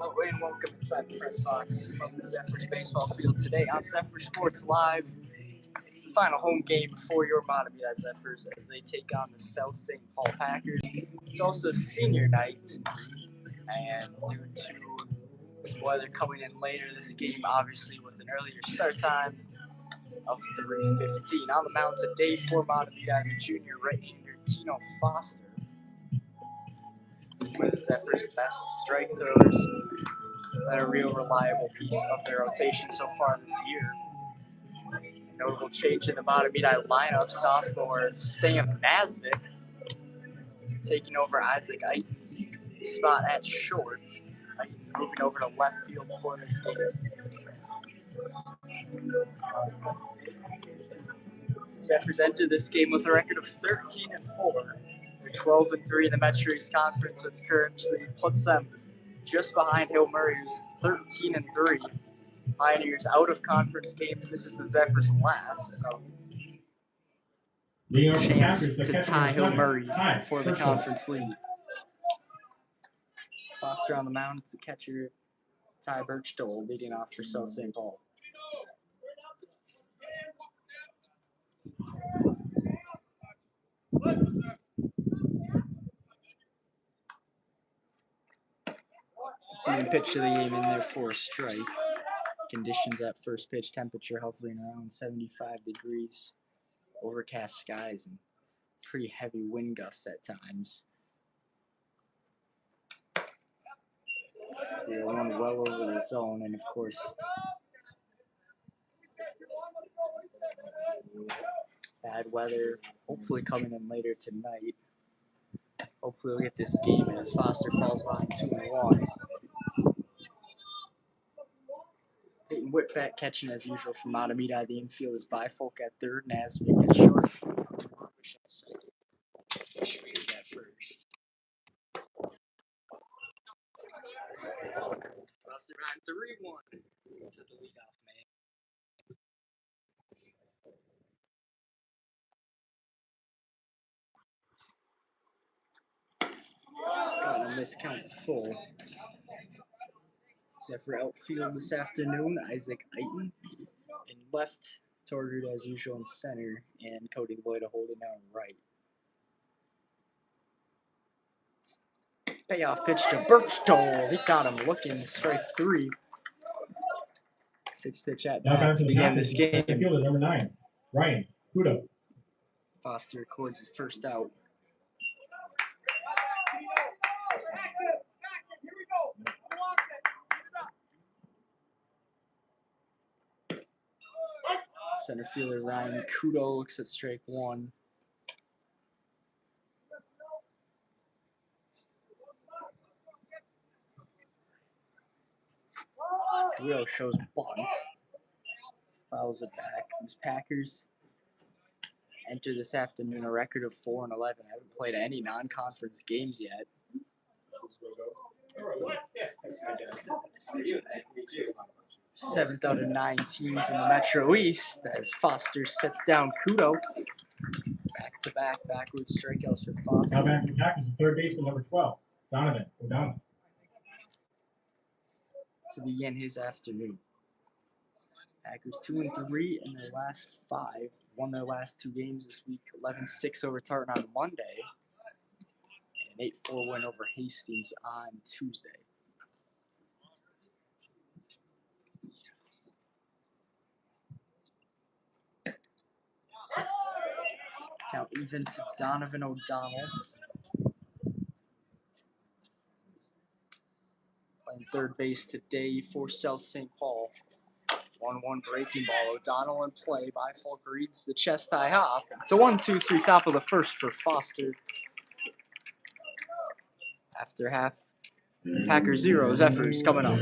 Hello and welcome inside the press box from the Zephyr's baseball field today on Zephyr Sports Live. It's the final home game for your Mahtomedi Zephyrs as they take on the South St. Paul Packers. It's also senior night, and due to some weather coming in later, this game obviously with an earlier start time of 3:15. On the mound today for Mahtomedi, the junior right-hander Tino Foster, one of the Zephyr's best strike throwers and a real reliable piece of their rotation so far this year. A notable change in the Mahtomedi lineup, sophomore Sam Nasvik taking over Isaac Aiton's spot at short. Aiton moving over to left field for this game. Zephyrs enter this game with a record of 13-4. They're 12-3 in the Metro East Conference, which currently puts them just behind Hill Murray, who's 13-3. Pioneers out of conference games. This is the Zephyrs' last, so chance to tie Hill Murray for the conference lead. Foster on the mound to catcher Ty Birchdole leading off for South St. Paul. Leading pitch of the game in there for a strike. Conditions at first pitch, temperature hovering around 75 degrees. Overcast skies and pretty heavy wind gusts at times. So they're one well over the zone, and of course, bad weather hopefully coming in later tonight. Hopefully we'll get this game in as Foster falls behind 2-1. Peyton Whitbeck catching as usual from Mahtomedi. The infield is Bifolk at third, Nasvik at short, Marbush at second, Schweders at first. Foster behind 3-1 to the leadoff man. Got a miscount full. Zephyr outfield this afternoon, Isaac Aiton in left, Torgard as usual in center, and Cody Lloyd holding down right. Payoff pitch to Birchdole. He got him looking, strike 3. 6-pitch at bat to begin this game. Fielder number 9, Ryan Kudo. Foster records the first out. Center fielder Ryan Kudo looks at strike 1. Kudo shows bunt. Fouls it back. These Packers enter this afternoon a record of 4-11. Haven't played any non-conference games yet. Seventh out of 9 teams in the Metro East as Foster sets down Kudo. Back-to-back backward strikeouts for Foster. Now back to the Packers, the third baseman number 12, Donovan O'Donnell. To begin his afternoon. Packers 2-3 in their last 5. Won their last 2 games this week. 11-6 over Tartan on Monday. And an 8-4 win over Hastings on Tuesday. Count even to Donovan O'Donnell. Playing third base today for South St. Paul. 1-1 breaking ball. O'Donnell in play. Bifolk reads the chest high hop. It's a 1-2-3 top of the first for Foster. After half, Packers 0, Zephyrs coming up.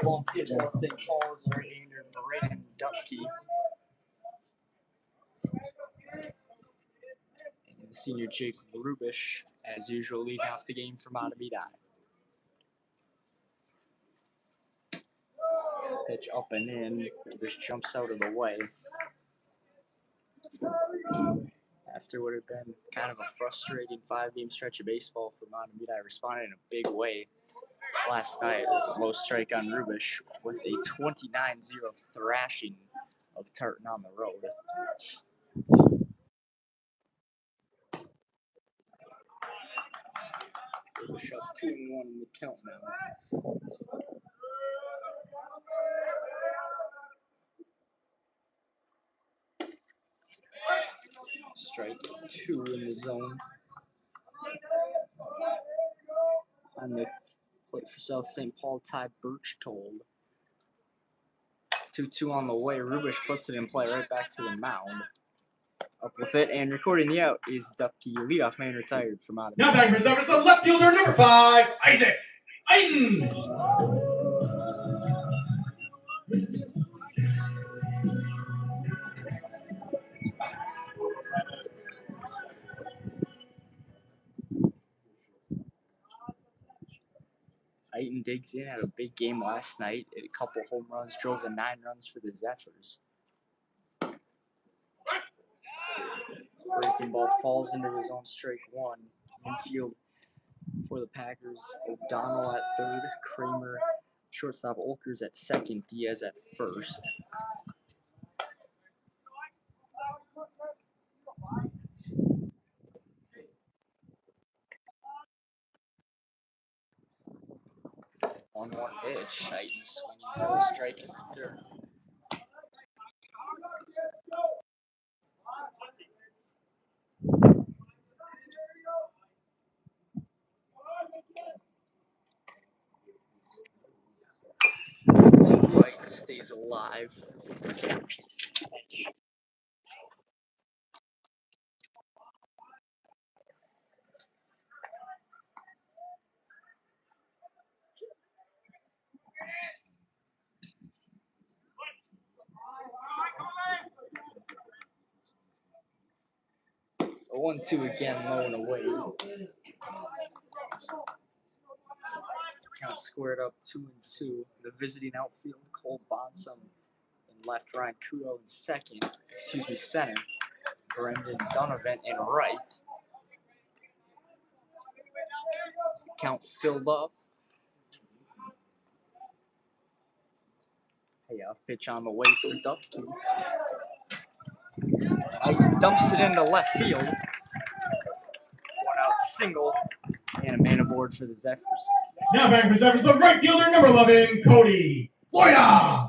Ball for South St. Paul's right-hander Braden Dupke. And the senior Jake Rubish, as usual, leading off the game for Mahtomedi. Pitch up and in. Rubish jumps out of the way. After what had been kind of a frustrating 5-game stretch of baseball for Mahtomedi, responded in a big way last night. It was a low strike on Rubish with a 29-0 thrashing of Tartan on the road. Rubish up 2-1 in the count now. Strike 2 in the zone. On the plate for South St. Paul, Ty Birchtold. 2-2 on the way. Rubish puts it in play right back to the mound. Up with it and recording the out is Dupke, leadoff man retired from out of Now batting for Zephyr, the left fielder number 5, Isaac Aiden. Aiton digs in, had a big game last night. Hit a couple home runs, drove the 9 runs for the Zephyrs. Breaking ball falls into his own strike 1. Infield for the Packers. O'Donnell at third, Kramer, shortstop Olkers at second, Diaz at first. On 1 pitch, Aiton swinging through a strike in return. Aiton stays alive. Pitch. 1-2 again, low and away. Count squared up 2-2. The visiting outfield, Cole Bonsom in left, Ryan Kudo in center. Brendan Donovan in right. As the count filled up. Payoff pitch on the way for Dupke. Aiton dumps it into left field. 1 out single, and a man aboard for the Zephyrs. Now batting for Zephyr, the right fielder number 11, Cody Loida.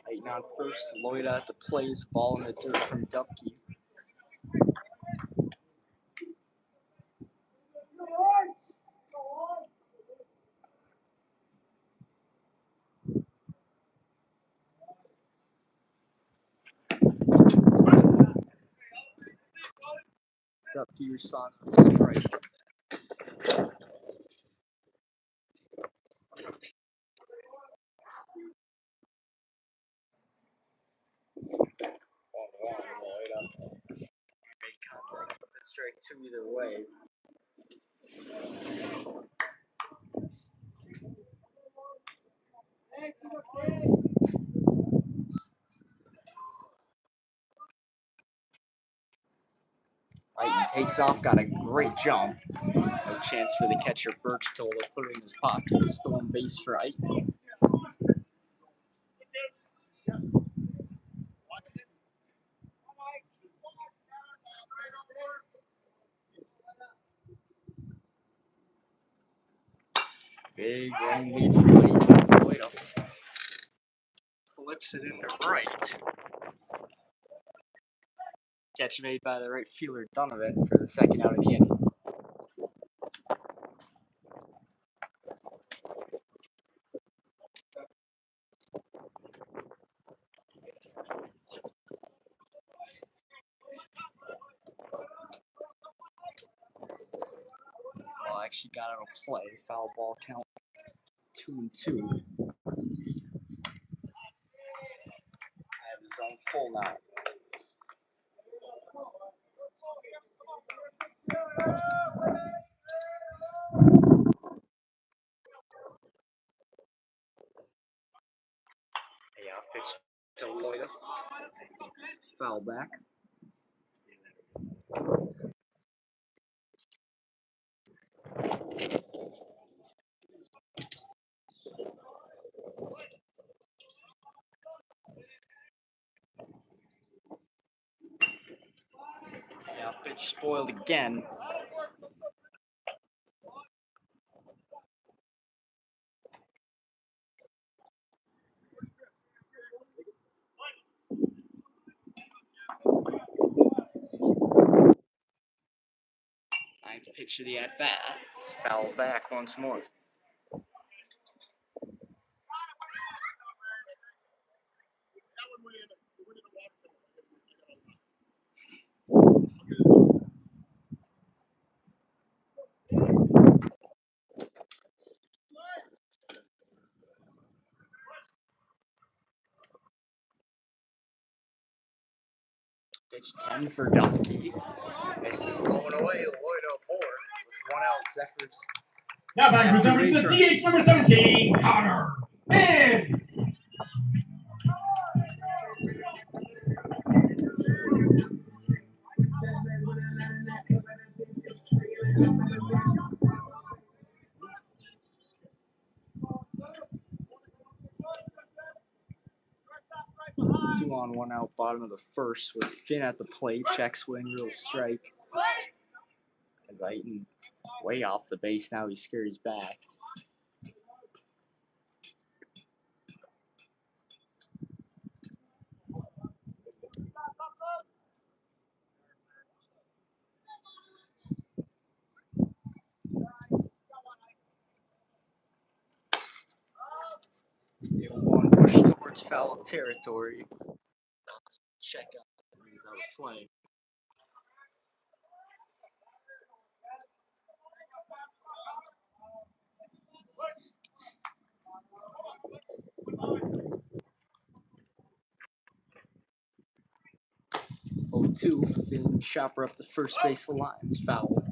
Aiton on first, Loida at the plate, ball in the dirt from Dupke. Dupke responds with a strike. Make contact with a strike 2 either way. Aiton takes off, got a great jump. No chance for the catcher Birchtold to put it in his pocket. Stolen base for Aiton. Big running lead for Aiton as Loida flips it into right. Catch made by the right fielder Donovan for the second out of the inning. Well, actually got out of play. Foul ball count 2-2. I have the zone full now. Payoff pitch to Loida. Foul back. Payoff pitch spoiled again. Ninth pitch of the at bat. It's foul back once more. Pitch 10 for Donkey. Misses low and away. Loida aboard with one out. Zephyrs. Now back with the DH number 17, Connor. And 2 on, 1 out, bottom of the first with Finn at the plate. Check swing, real strike. As Aiton way off the base now, he scurries back. The 1 push towards foul territory. Check out, brings out of play. Oh, 2, Finn chopper up the first base lines, foul.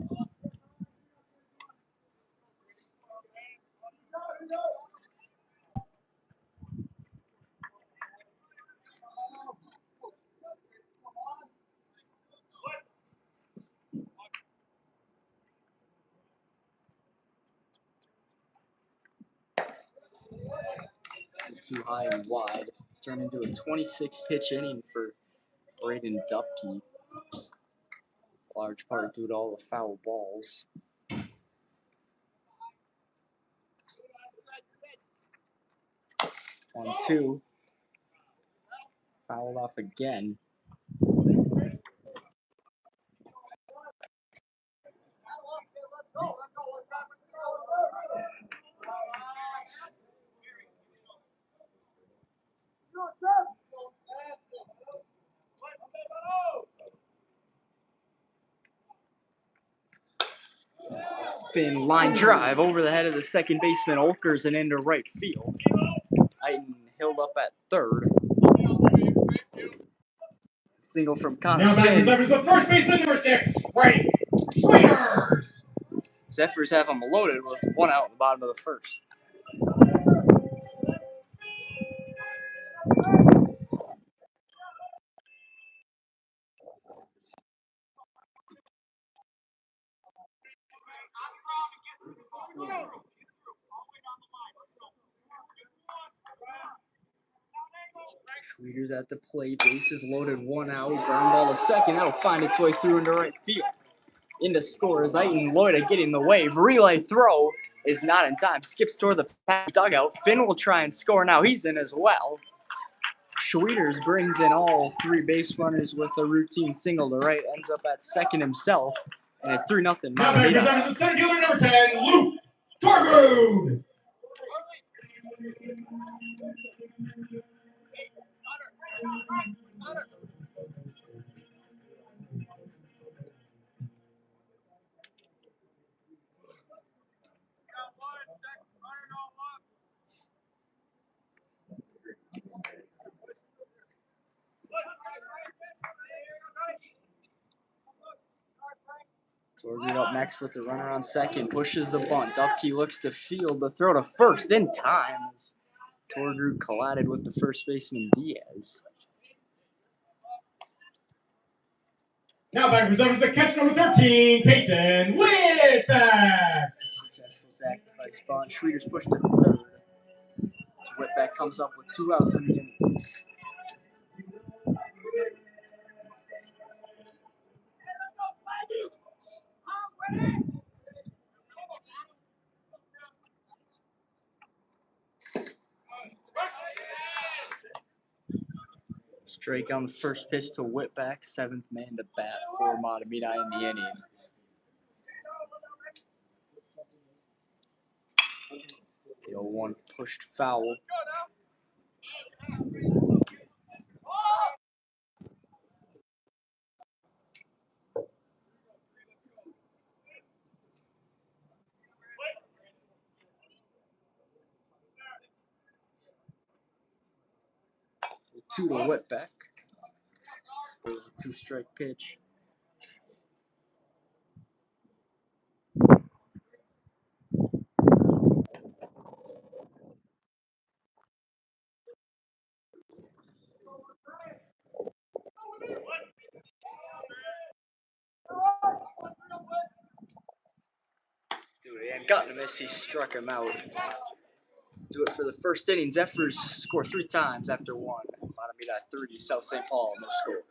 Too high and wide. Turned into a 26 pitch inning for Braden Dupke. Large part due to all the foul balls. 1-2. Fouled off again. Finn line drive over the head of the second baseman Olkers and into right field. Aiton held up at third. Single from Connor now back Finn. with the first baseman number 6, Frank Sweeters. Zephyrs have them loaded with 1 out in the bottom of the first. Schweeters at the plate, bases loaded, 1 out, ground ball to second. That'll find its way through into right field. Into scores, Aiton Loida getting the wave. Relay throw is not in time. Skips toward the dugout. Finn will try and score now. He's in as well. Schwieters brings in all three base runners with a routine single to right, ends up at second himself, and it's 3-0. Now back presents the center fielder number 10, Luke Torgrud. Torgrud up next with the runner on second, pushes the bunt. Upkey looks to field, the throw to first in time as Torgrud collided with the first baseman Diaz. Now back presents the catch number 13, Peyton Whitback. Successful sacrifice bunt. Schwieters pushed to third. Whitback comes up with 2 outs in the inning. Strike on the first pitch to Whitback, 7th man to bat for Mahtomedi in the inning. The 0-1 pushed foul. Two to Whitback. Suppose a 2-strike pitch. Dude, and got to miss. He struck him out. Do it for the first inning. Zephyrs score 3 times after 1. Mahtomedi 30, South St. Paul, no score.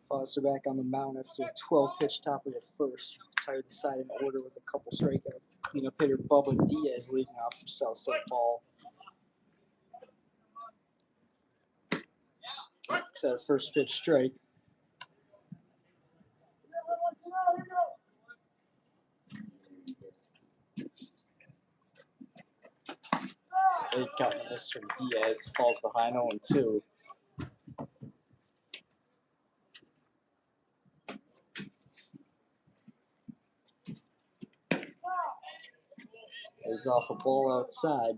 Foster back on the mound after a 12-pitch top of the first. Retired the side in order with a couple strikeouts. Cleanup hitter Bubba Diaz leading off for South St. Paul. Set a first pitch strike. Late got a miss from Diaz. Falls behind 0-2. Is off a ball outside.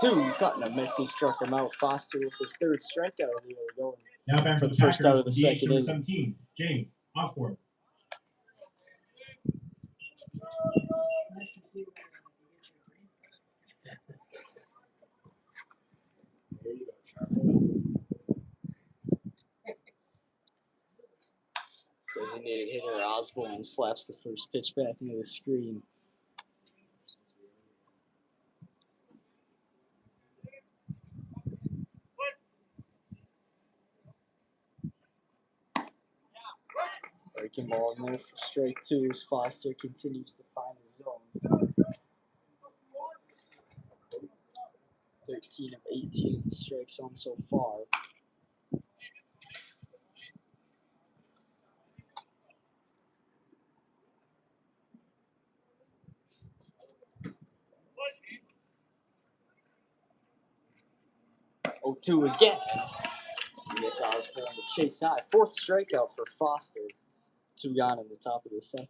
1-2, cutting a miss. He struck him out. Foster with his 3rd strikeout of the year going Now back for the first out of the DH second number inning. 17, James Osborne. There you go, Charlie. Designated hitter Osborne slaps the first pitch back into the screen. Breaking ball in there for strike two as Foster continues to find the zone. 13 of 18 in the strike zone so far. Oh, 2 again. He gets Osborne to chase high. Fourth strikeout for Foster. 2 gone in the top of the second.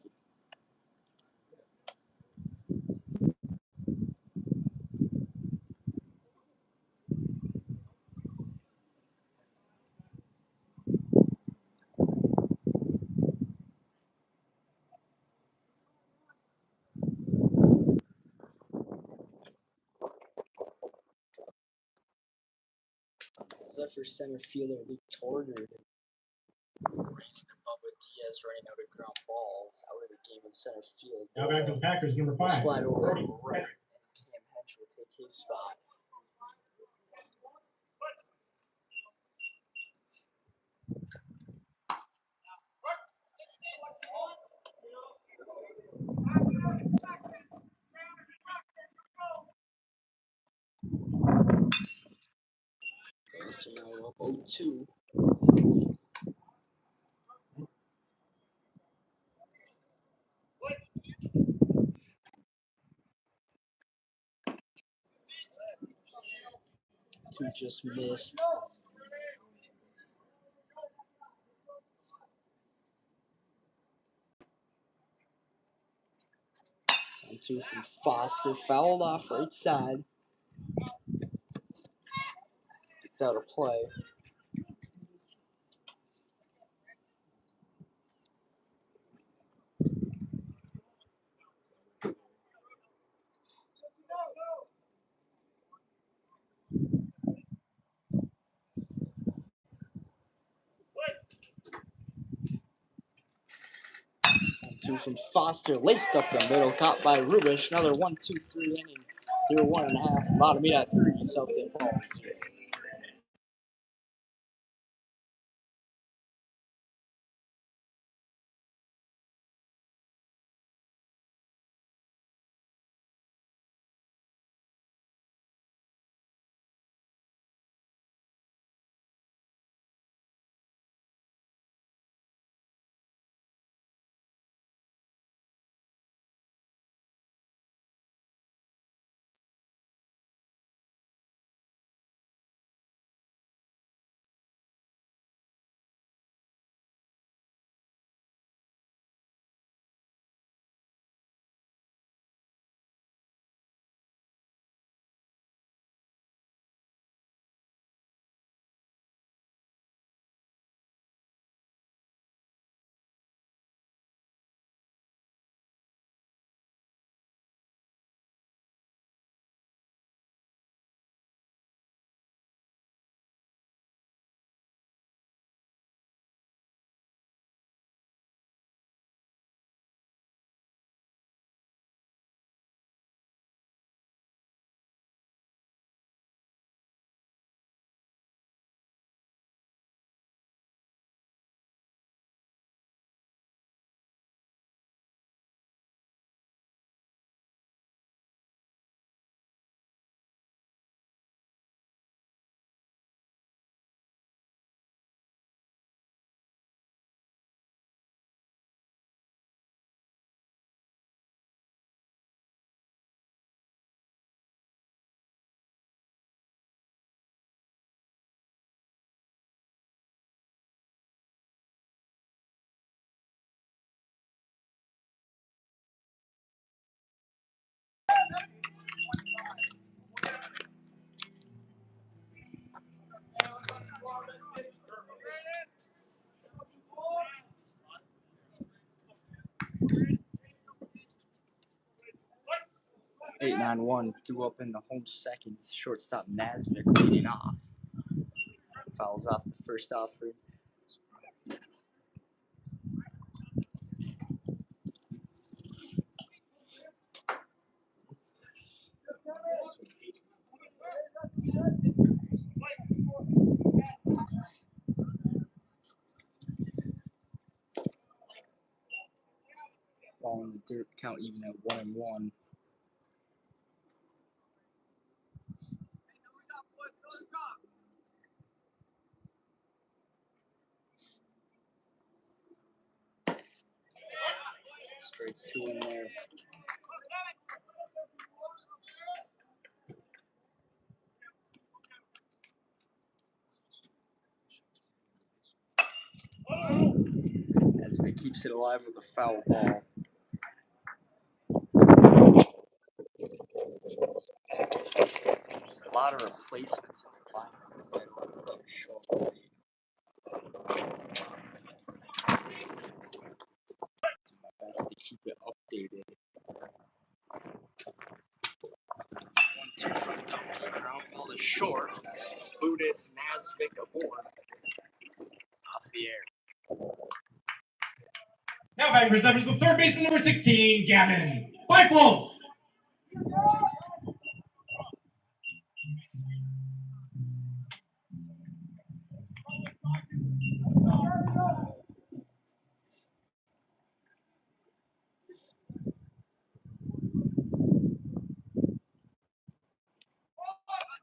Zephyr center fielder Luke Torger raining above with Diaz running out of ground balls out of the game in center field. Now back to the Packers, number We'll 5. slide over Brody. to right, and Cam Hench will take his spot. So now we're up 0-2. Two just missed. And 2 from Foster, fouled off right side. It's out of play. And 2 from Foster, laced up the middle, caught by Rubish. Another 1-2-3 inning through 1.5. Mahtomedi at 3, South St. Paul 0. 8-9-1, due up in the home second. Shortstop Nasvik leading off. Fouls off the first offering. Ball in the dirt, count even at 1-1. Straight 2 in there. Nasvik keeps it alive with a foul ball. A lot of replacements in the lineups. They want to play a short lead. Do my best to keep it updated. 1-2 from Duncan. Ground ball is short. It's booted. Nasvik aboard. Off the air. Now batting for Zephyr, the third baseman, number 16, Gavin Bikewolf.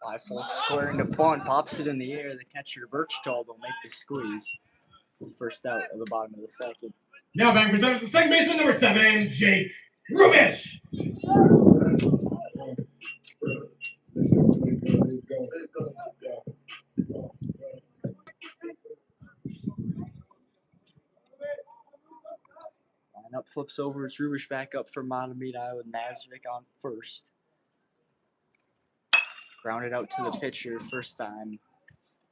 Five folks squaring the bunt, pops it in the air. The catcher Birchtold will make the squeeze. It's the first out of the bottom of the second. Now batting for Zephyr, the second baseman, number 7, Jake Rubish. Lineup flips over. It's Rubish back up for Mahtomedi with Nasvik on first. Grounded out to the pitcher first time.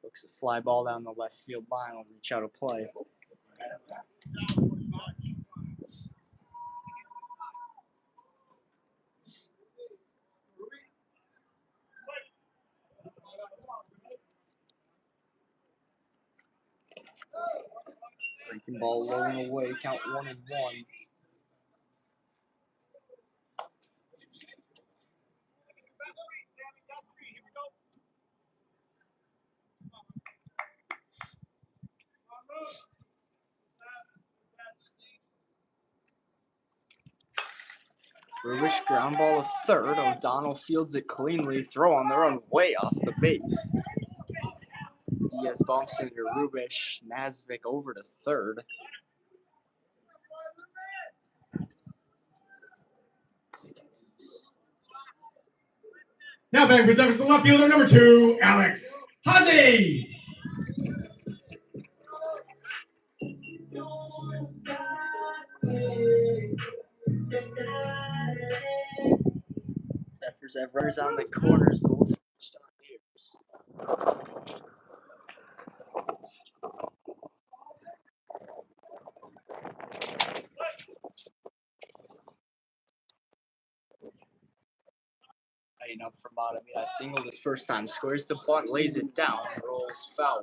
Looks a fly ball down the left field line. Will reach out a play. Breaking ball low and away. Count 1-1. Rubish ground ball to third. O'Donnell fields it cleanly. Throw on the run way off the base. Diaz bumps into Rubish. Nasvik over to third. Now batting for Zephyr, the left fielder, number 2, Alex Hazy. Zephyrs have runners on the corners, both first on ears. Laying up for Mahtomedi. Singled his first time. Squares the bunt, lays it down, rolls foul.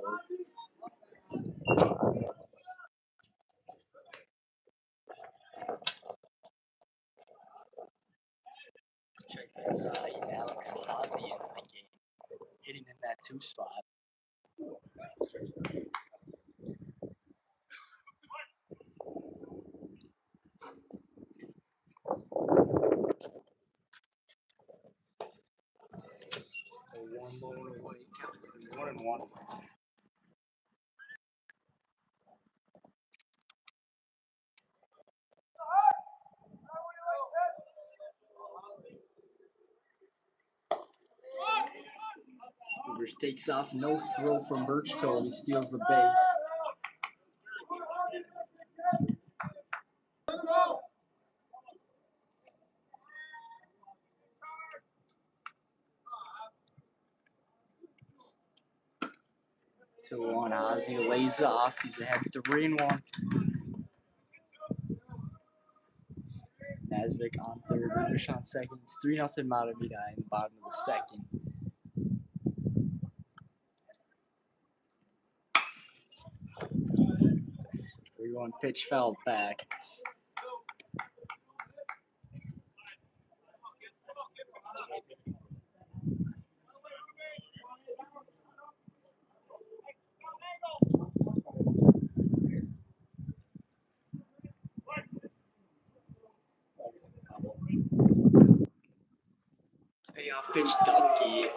Check this out. Alex Hazy in the game. Hitting in that 2 spot. One ball away, count 1-1. Rubish takes off, no throw from Birchtold. He steals the base. Two on Ozzy lays off. He's ahead 3-1. Nasvik on third, Rubish on second. It's 3-0 Mahtomedi in the bottom of the second. 3-1 pitch fouled back. Payoff pitch, Dubke.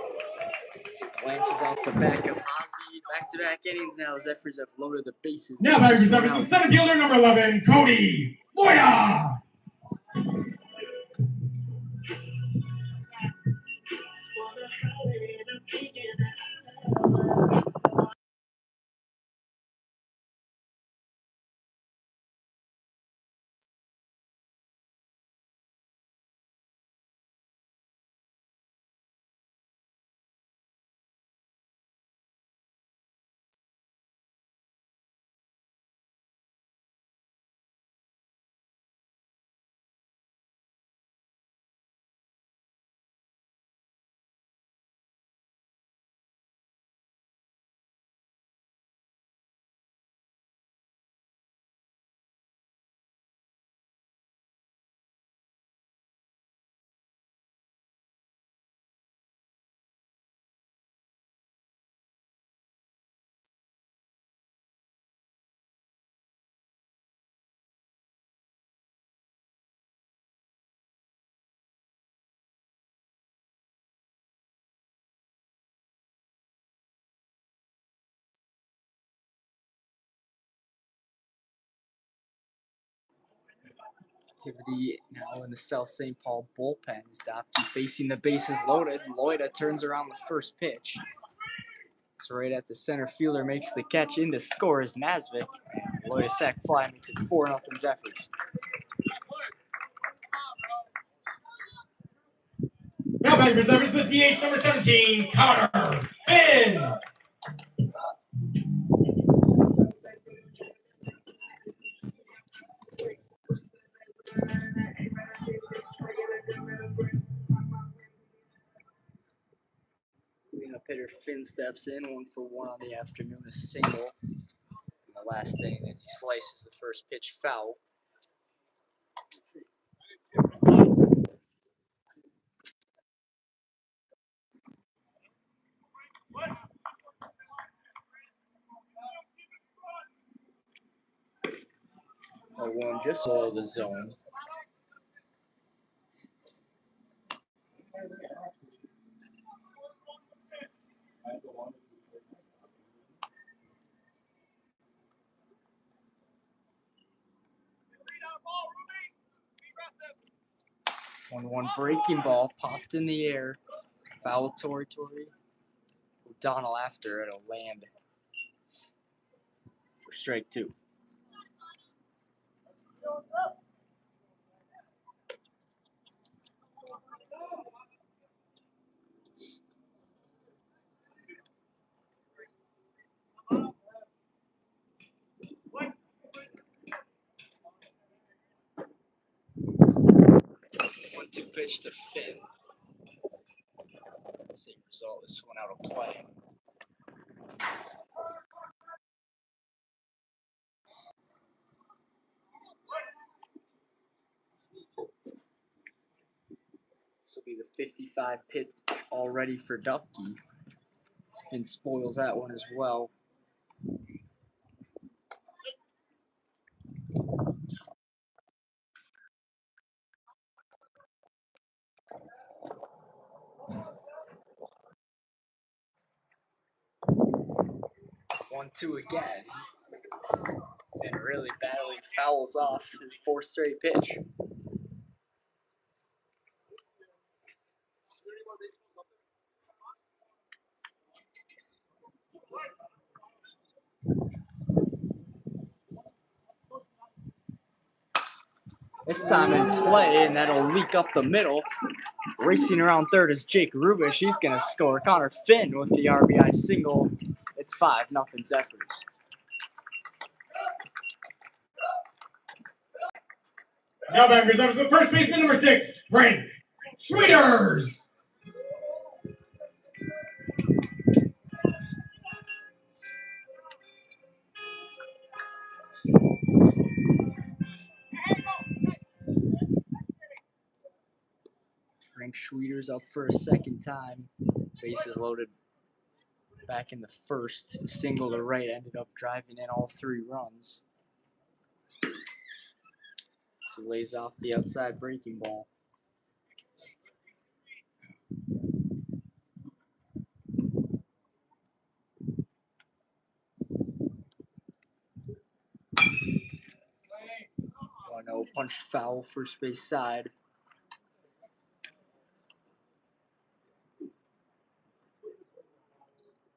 Glances off the back of Ozzy. Back-to-back innings now. Zephyrs have loaded the bases. Now batting for Zephyr is the center fielder, number 11, Cody Loya. Activity now in the South St. Paul bullpen. Dopke facing the bases loaded. Loida turns around the first pitch. It's right at the center fielder, makes the catch. In to score is Nasvik. Loida sac fly makes it 4-0 Zephyrs. Now batting for Zephyr is the DH number 17, Connor Finn. Cleanup hitter Finn steps in, 1-for-1 on the afternoon, a single. In the last inning as he slices the first pitch foul. A one just below the zone. One breaking ball popped in the air. Foul territory. O'Donnell after it'll land for strike two. One-two pitch to Finn. Same result. This one out of play. This will be the 55 pitch already for Dupke. Finn spoils that one as well. One-two again. Finn really badly fouls off his fourth straight pitch. This time in play, and that'll leak up the middle. Racing around third is Jake Rubish. He's going to score. Connor Finn with the RBI single. It's 5-0 Zephyrs. Now back reserves the first baseman, number 6, Frank Schwieters. Frank Schwieters up for a second time. Bases loaded back in the first. Single to right ended up driving in all 3 runs. So lays off the outside breaking ball. Oh no, punched foul first base side.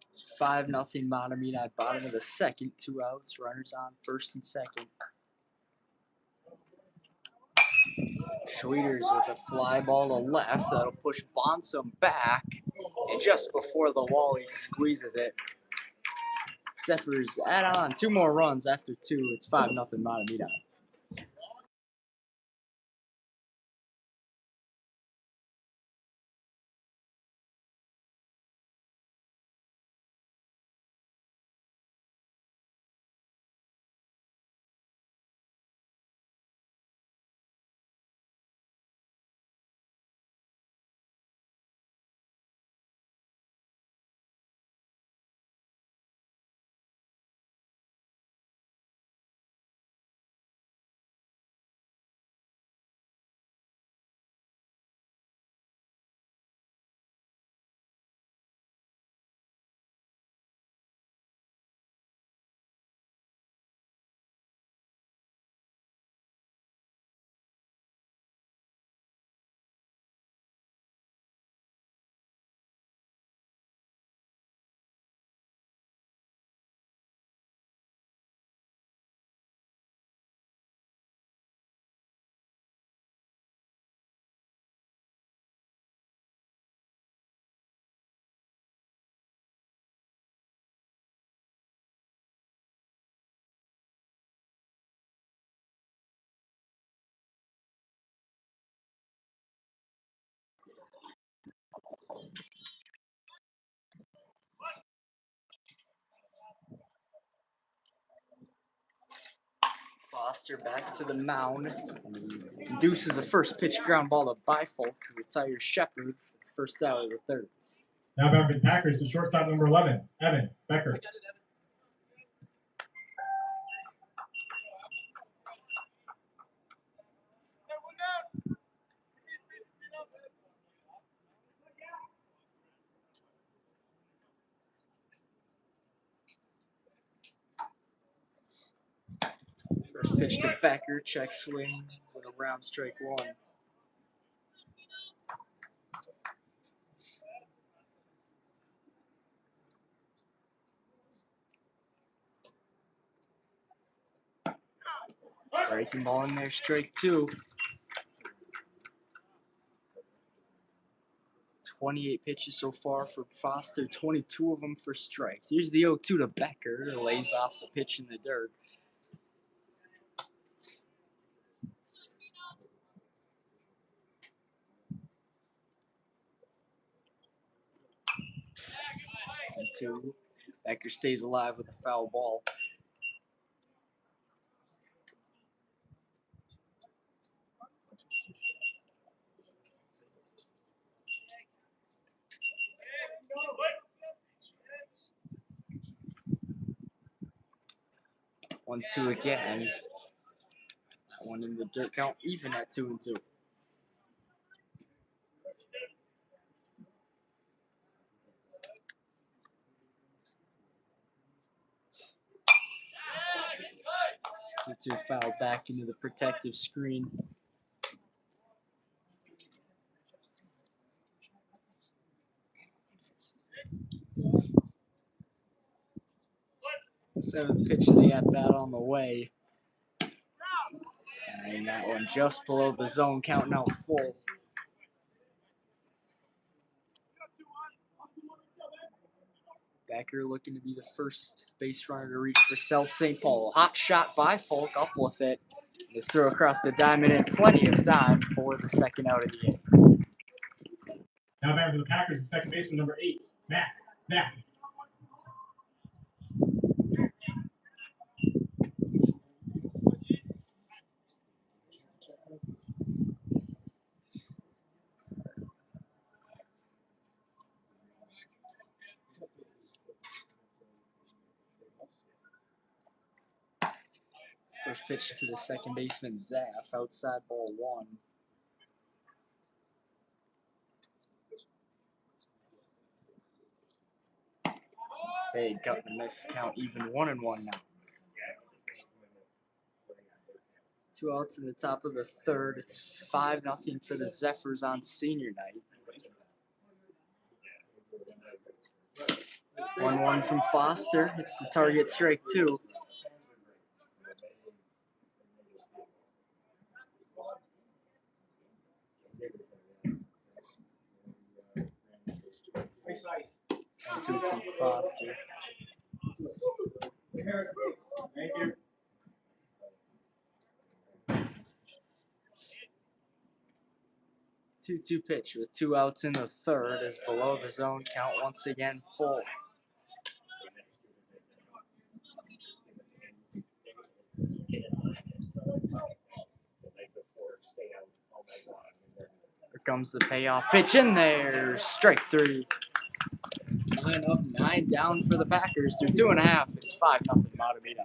It's 5-0 Mahtomedi at bottom of the second. 2 outs, runners on first and second. Schwieters with a fly ball to left. That'll push Bonsom back. And just before the wall, he squeezes it. Zephyr's add on 2 more runs after 2. It's 5-0 Mahtomedi. Foster back to the mound. Induces a first pitch ground ball to Bifolk, who retires Shepard for the first out of the third. Now back for the Packers, the shortstop, number 11, Evan Becker. First pitch to Becker, check swing with a round strike 1. Breaking ball in there, strike 2. 28 pitches so far for Foster, 22 of them for strikes. Here's the 0-2 to Becker, lays off the pitch in the dirt. And 2. Becker stays alive with a foul ball. One, 2 again. That one in the dirt, count even at 2-2. Two foul back into the protective screen. Seventh pitch of the at-bat on the way. And that one just below the zone, counting out full. Becker looking to be the first base runner to reach for South St. Paul. Hot shot by Folk, up with it. His throw across the diamond in plenty of time for the second out of the inning. Now back for the Packers, the second baseman, number 8, Max Zephyr. First pitch to the second baseman, Zaff, outside ball 1. Big cut and miss, count even 1-1 now. 2 outs in the top of the third. It's 5-0 for the Zephyrs on senior night. 1-1 from Foster. It's the target, strike 2. Nice. 2 from Foster. Thank you. 2-2 pitch with 2 outs in the third is below the zone, count once again full. Here comes the payoff pitch in there, strike 3. 9 up, 9 down for the Packers through 2.5. It's 5-0 Mahtomedi.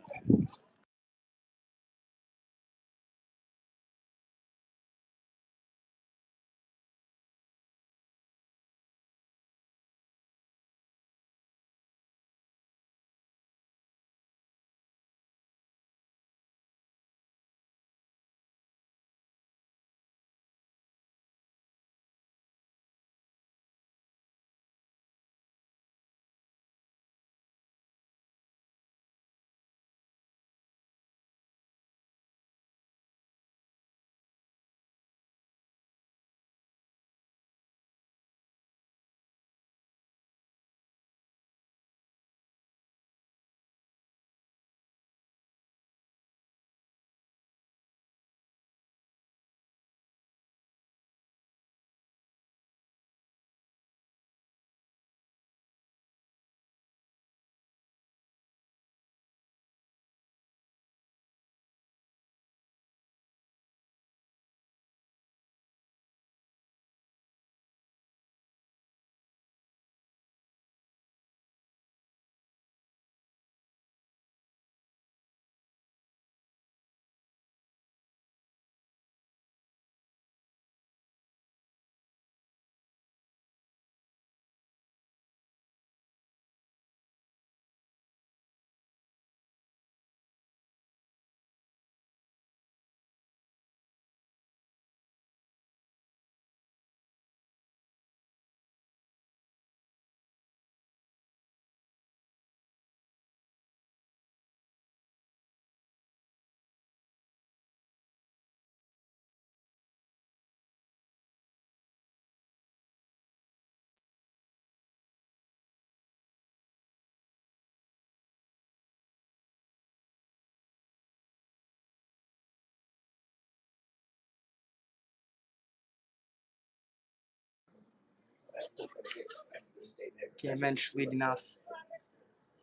Mensch leading off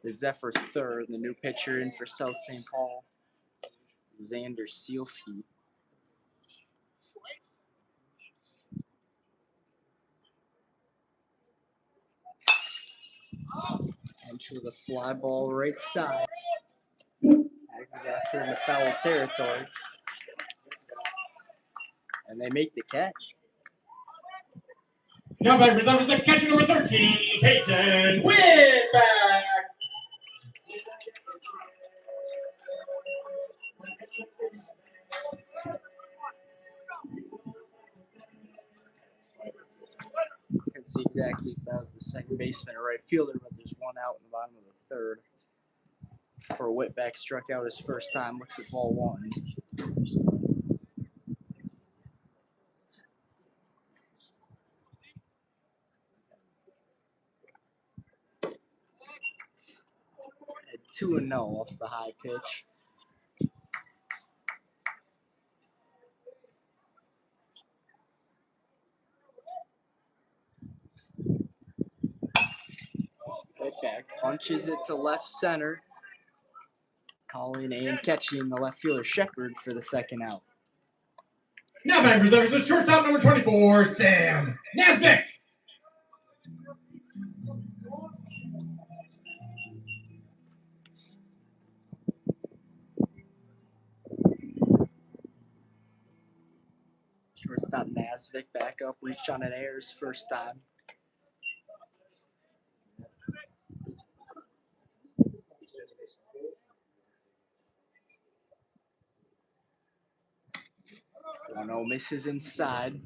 the Zephyr third. The new pitcher in for South St. Paul, Xander Sealski. Mensch with a fly ball right side. After in the foul territory. And they make the catch. Now back for the catcher, number 13, Peyton Whitback. Can't see exactly if that was the second baseman or right fielder, but there's 1 out in the bottom of the third. For Whitback struck out his first time, looks at ball 1. At 2-0 off the high pitch. punches it to left center. Calling and catching the left fielder Shepard for the second out. Now batting for Zephyr is shortstop number 24, Sam Nasvik. Shortstop Nasvik back up, reached on an error's first time. One-0 misses inside.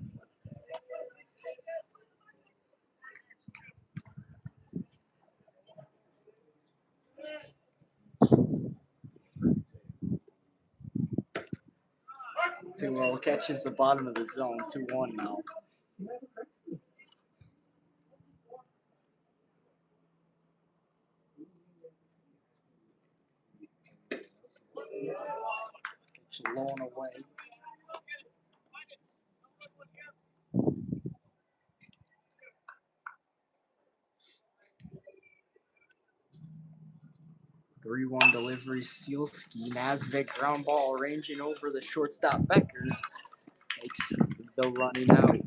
Two-0 catches the bottom of the zone. 2-1 now. Blown away. Three-one delivery, Sealski. Nasvik ground ball ranging over the shortstop Becker. Makes the running out.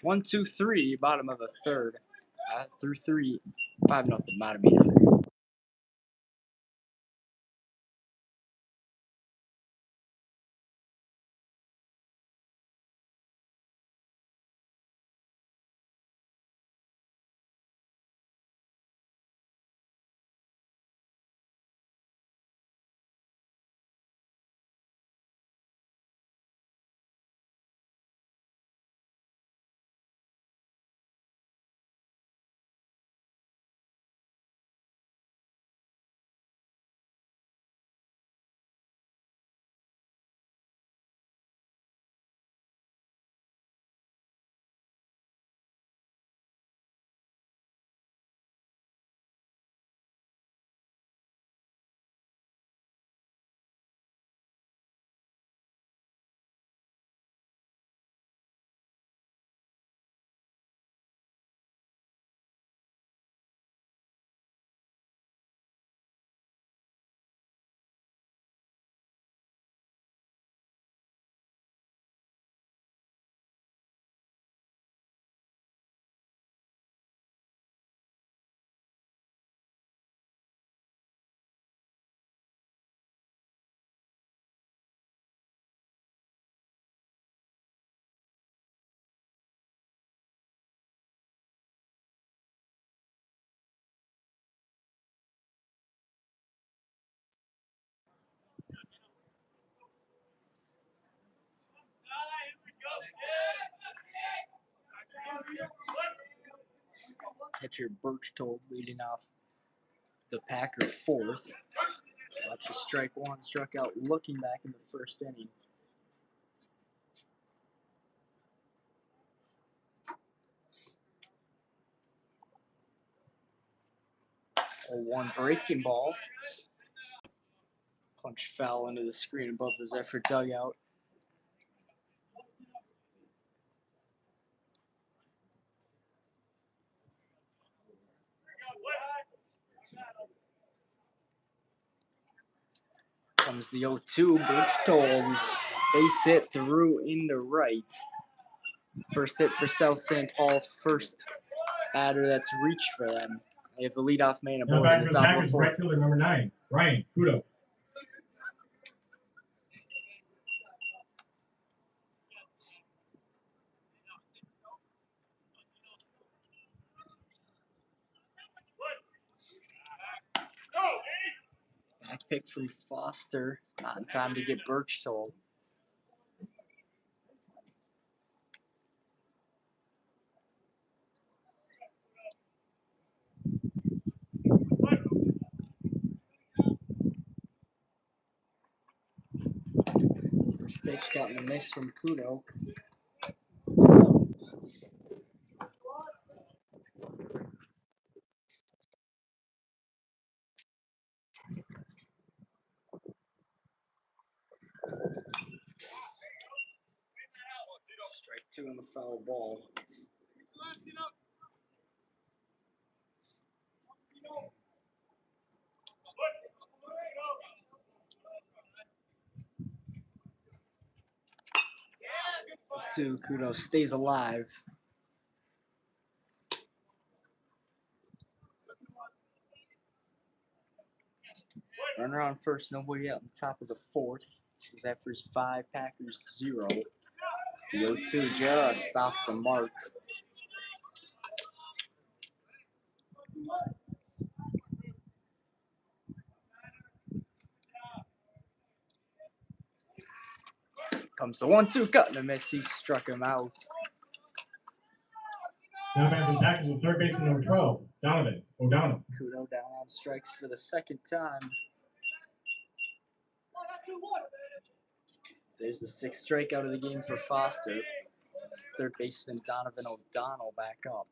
1-2-3, bottom of the third. Through 3, 5-0 Mahtomedi. Catcher Birchtold leading off the Packer fourth. Watch a strike one, struck out looking back in the first inning. A one breaking ball. Punch foul into the screen above the Zephyr dugout. Comes the 0-2. Birchtold base hit through into right. First hit for South St. Paul. First batter that's reached for them. They have the leadoff man Now aboard batting in for the the top of Packers, the right fourth. fielder number 9, Ryan Kudo. Back pick from Foster. Not in time to get Birchtold. First pitch got in the miss from Kudo. Strike two on the foul ball. 0-2. Kudo stays alive. Runner on first, nobody out on top of the fourth. Zephyr's 5, Packers 0. It's the 0-2 just off the mark. Comes the 1-2, cut and a miss. He struck him out. Now back from Packers with third baseman number 12, Donovan O'Donnell. Kudo down on strikes for the second time. There's the 6th strikeout of the game for Foster. Third baseman Donovan O'Donnell back up.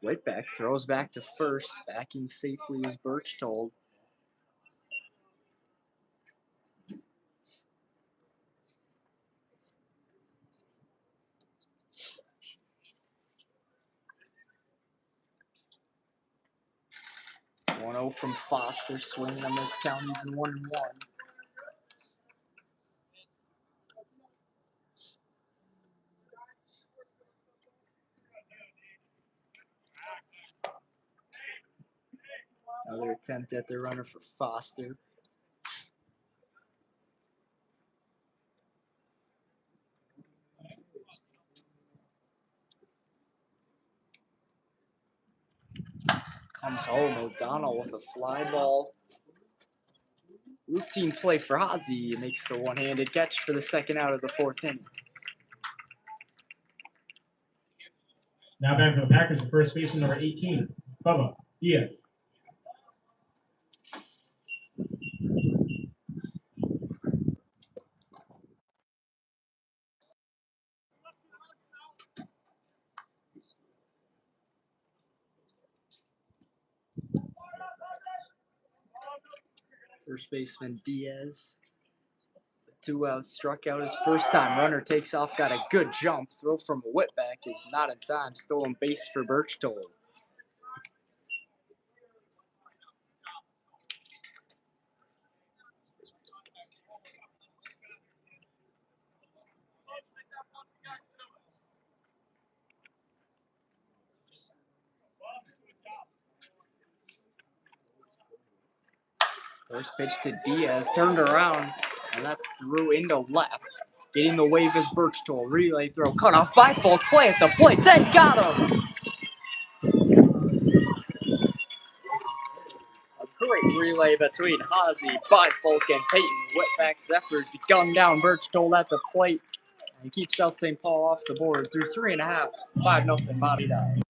Whitbeck throws back to first. Backing safely was Birchtold. One 0 from Foster, swinging on this count, even 1-1. Another attempt at the runner for Foster. Comes home, O'Donnell with a fly ball. Routine play for Hazy. He makes the one-handed catch for the second out of the 4th inning. Now back for the Packers with first baseman number 18, Bubba Diaz. First baseman Diaz. The 2-out, struck out his first time. Runner takes off, got a good jump. Throw from Whitbeck is not in time. Stolen base for Birchtold. First pitch to Diaz, turned around, and that's through into left. Getting the wave is Birchtold. Relay throw, cut off by Folk. Play at the plate. They got him! A great relay between Hazy, Bifolk, and Peyton. Whitback Zephyrs gun down Birchtold at the plate and keeps South St. Paul off the board through 3.5, 5-0 Mahtomedi.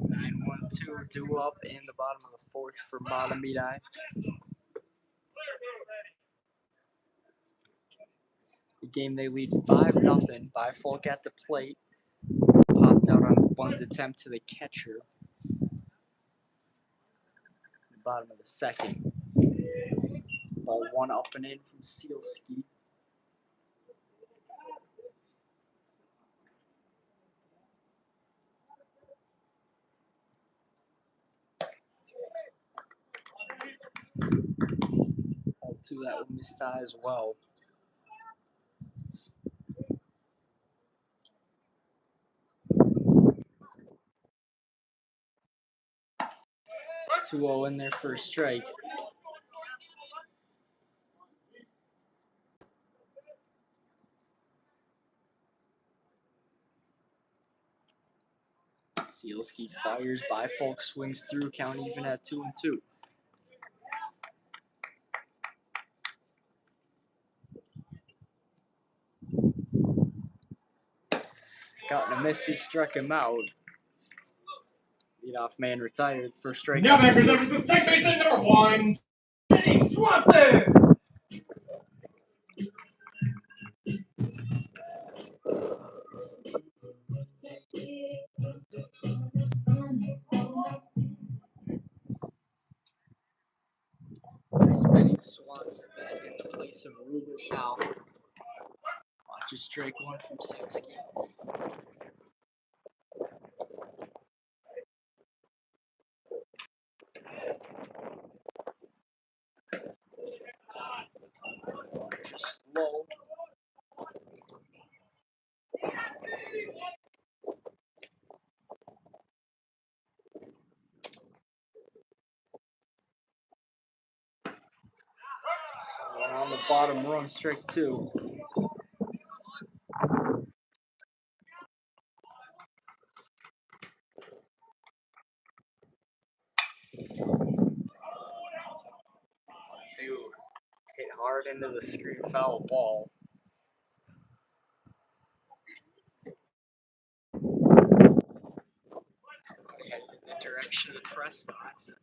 9-1-2 due up in the bottom of the fourth for Mahtomedi. The game they lead 5-0. Bifolk at the plate. Popped out on a bunt attempt to the catcher. The bottom of the second. Ball one up and in from Sealski. Ball two that one missed as well. Two-0 in there for a strike. Sealski fires, Bifolk swings through, count even at 2-2. Got a miss, he struck him out. Leadoff man retired, first strike. Now back reserves the second baseman number 1, Benny Swanson. There's Benny Swanson back in the place of Ruben Shaw. Watch a strike one from Sealski. Just low. One on the bottom rung, strike two. Two hit hard into the screen, foul ball. Headed in the direction of the press box.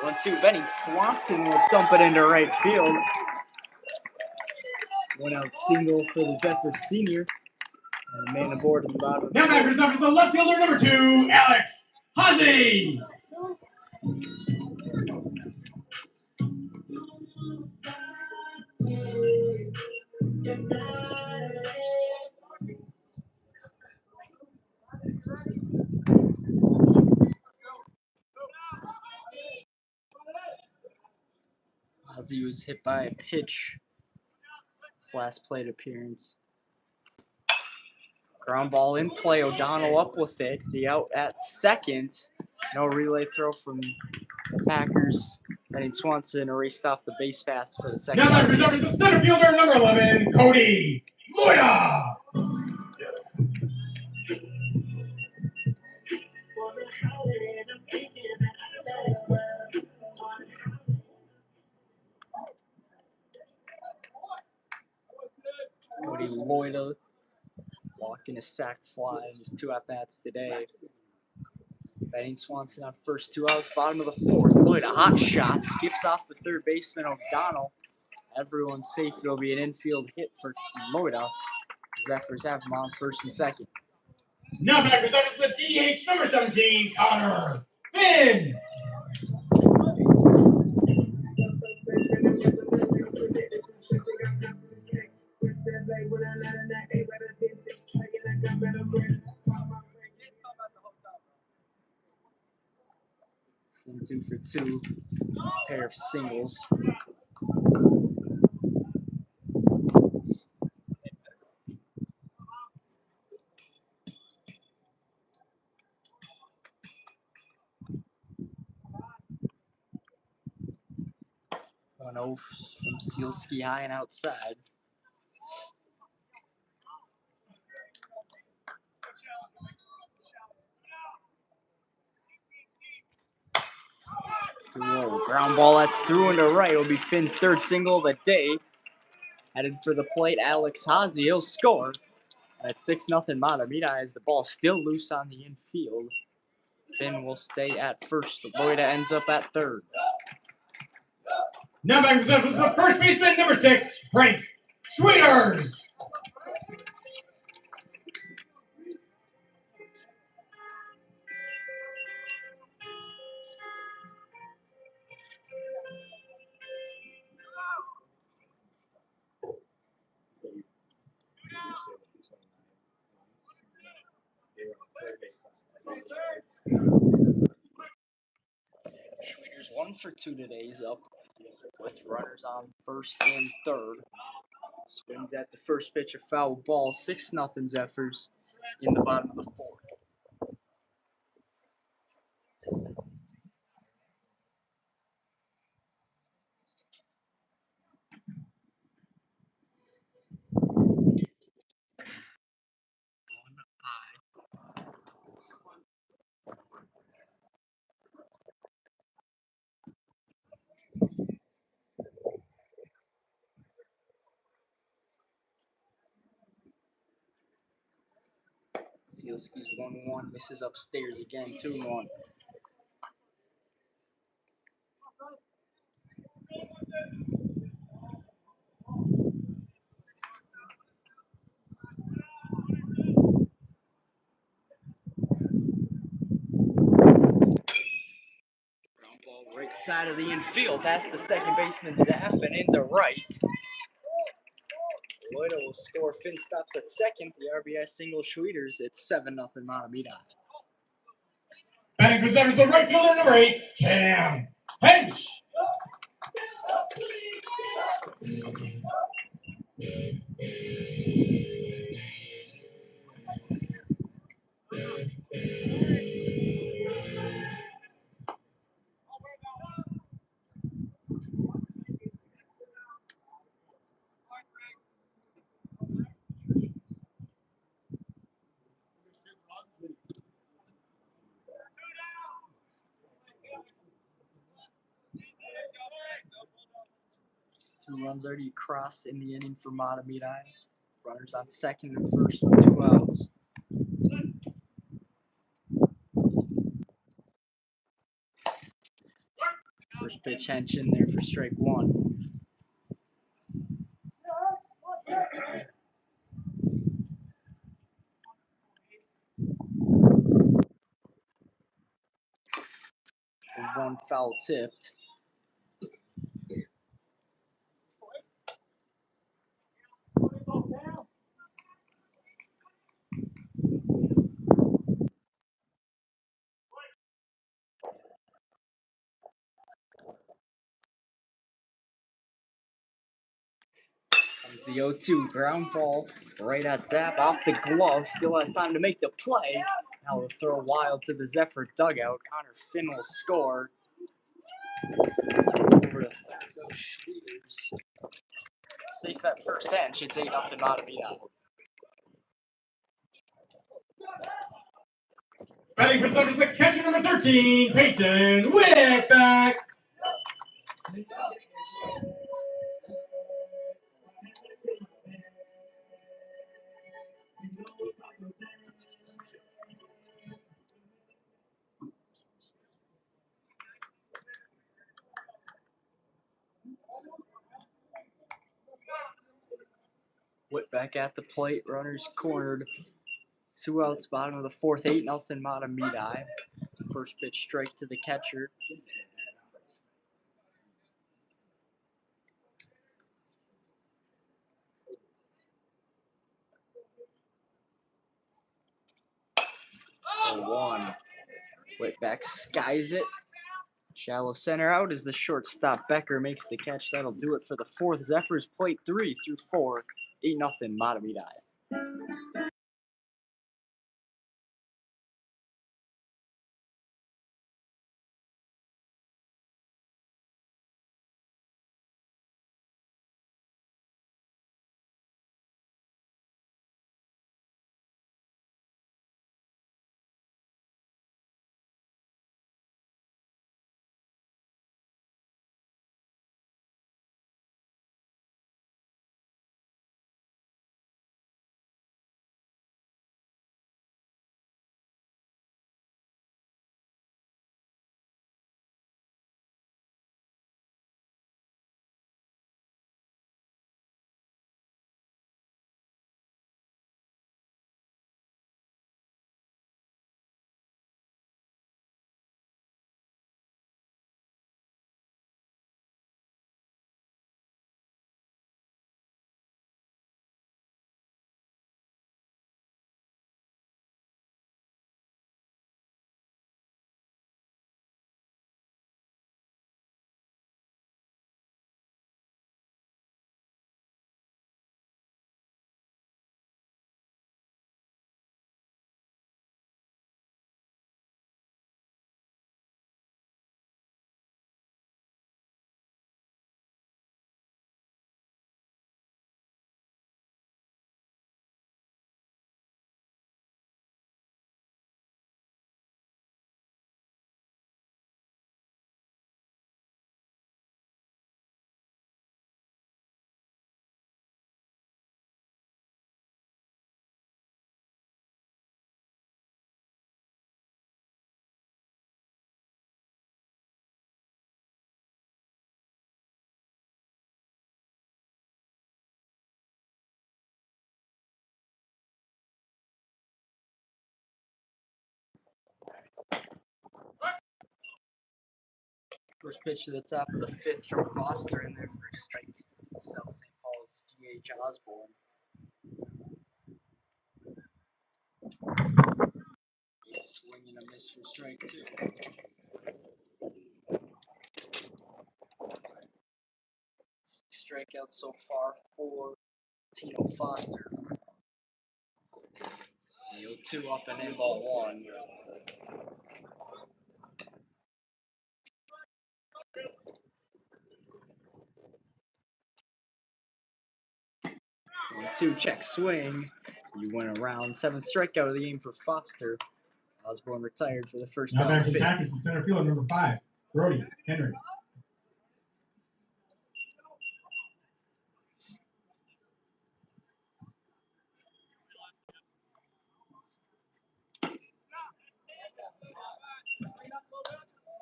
1-2, Benny Swanson will dump it into right field. One out single for the Zephyr senior. And a man aboard in the bottom. Now back reserves the left fielder number 2, Alex Hazy. Ozzy was hit by a pitch. His last plate appearance. Ground ball in play. O'Donnell up with it. The out at second. No relay throw from the Packers. Benny Swanson erased off the base pass for the second. Now back reserves the center fielder number 11, Cody Loya. Cody Loida walking a sac fly in his two at-bats today. Benny Swanson on first, 2 outs, bottom of the fourth. Loida, hot shot, skips off the third baseman O'Donnell. Everyone's safe. It'll be an infield hit for Loida. Zephyrs have him on first and second. Now back reserves the DH number 17, Connor Finn. And 2 for 2. Pair of singles. One 0 from Sealski high and outside. Ground ball that's through into right. It'll be Finn's third single of the day. Headed for the plate, Alex Hazy. He'll score. At 6-0 Mahtomedi as the ball still loose on the infield. Finn will stay at first. Loida ends up at third. Now back to the Zephyrs, the first baseman, number 6, Frank Schwieters. Schwieters 1 for 2 today. He's up with runners on first and third. Swings at the first pitch, a foul ball. 6-0 Zephyrs in the bottom of the fourth. Sealski's 1-1, misses upstairs again, 2-1. Ground ball right side of the infield, past the second baseman Zaff and into right. Loida will score. Finn stops at second. The RBI single Schwieters. It's 7-0 Mahtomedi. Batting for Zephyrs, the right fielder, number 8, Cam Hench. Two runs already across in the inning for Mahtomedi. Runners on second and first with 2 outs. First pitch, Hench in there for strike 1. And 1 foul tipped. Comes the 0-2 ground ball right at Zap off the glove. Still has time to make the play. Now the throw wild to the Zephyr dugout. Connor Finn will score. Over to third goes Schwieters. Safe at first, Hench. It's 8-0 Mahtomedi. Batting for Zephyrs, the catcher, number 13, Peyton Whitback. Whitback at the plate. Runners cornered. 2 outs, bottom of the fourth. 8-0 Mahtomedi. First pitch strike to the catcher. The 1. Whitback skies it. Shallow center out as the shortstop Becker makes the catch. That'll do it for the fourth. Zephyrs plate 3 through 4. 8-0 Mahtomedi. First pitch to the top of the fifth from Foster in there for a strike. South St. Paul D.H. Osborne. Swing and a miss for strike two. Strikeouts so far for Tino Foster. The 0-2 up and in, ball one. Two check swing. You went around. Seventh strikeout of the game for Foster. Osborne retired for the first Now time. back to the Packers, the center fielder, number 5, Brody Henry.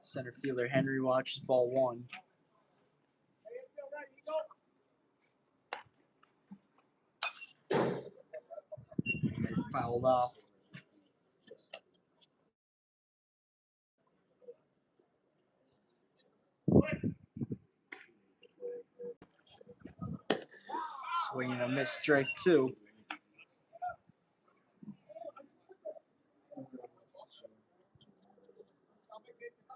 Center fielder Henry watches ball one. Fouled off. Swing and a miss, strike two.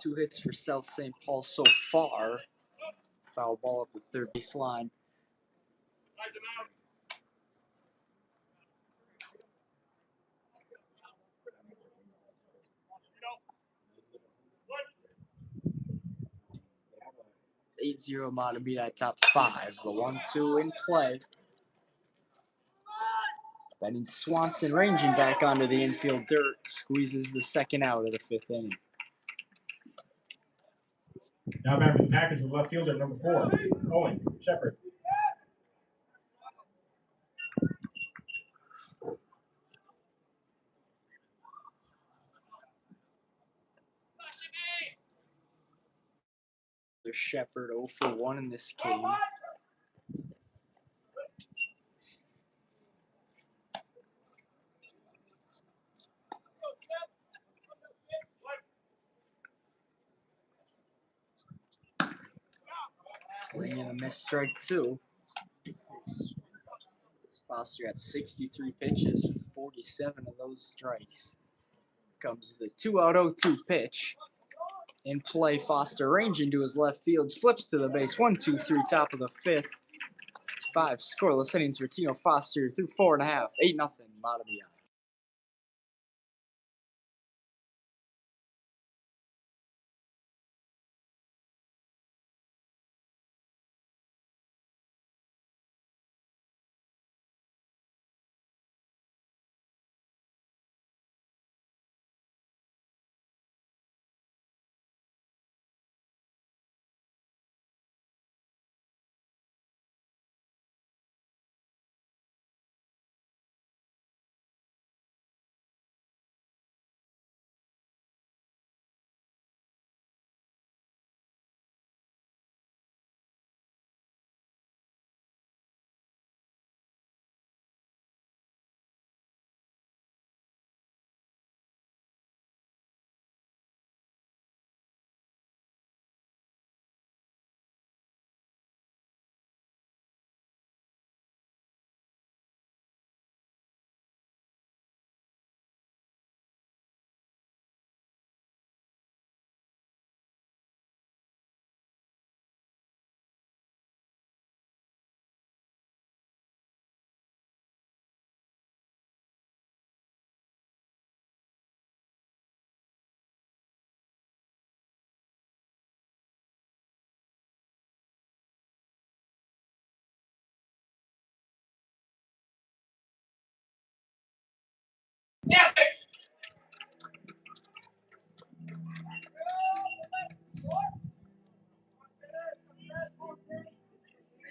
Two hits for South St. Paul so far. Foul ball up the third base line. It's 8-0 Mahtomedi top 5. The 1-2 in play. Benning Swanson ranging back onto the infield dirt. Squeezes the second out of the fifth inning. Now back to the Packers, the left fielder, number 4, Owen Shepard. The Shepard 0 for 1 in this game. Swing and a miss, strike two. Foster at 63 pitches, 47 of those strikes. Comes the 2-out 0-2 pitch. In play, Foster ranging to his left field, flips to the base. 1-2-3, top of the fifth. It's 5 scoreless innings for Tino Foster through 4.5. 8-0 Mahtomedi.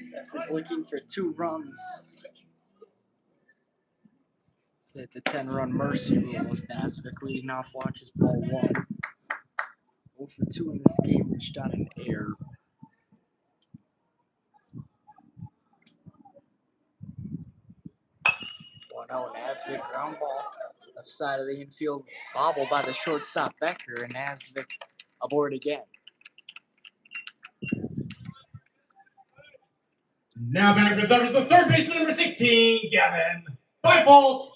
Zephyr's looking for 2 runs to hit the 10-run mercy rule. Nasvik leading off, watches ball one. 0 for 2 in this game, reached on an error. 1-0 Nasvik, ground ball. Left side of the infield, bobbled by the shortstop Becker, and Nasvik aboard again. Now batting for Zephyr is the third baseman, number 16, Gavin. By fault.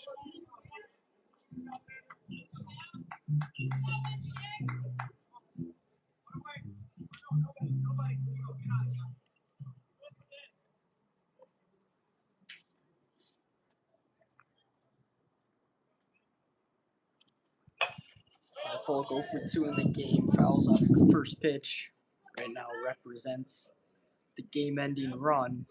Full go for 2 in the game. Fouls off the first pitch. Right now represents the game-ending run.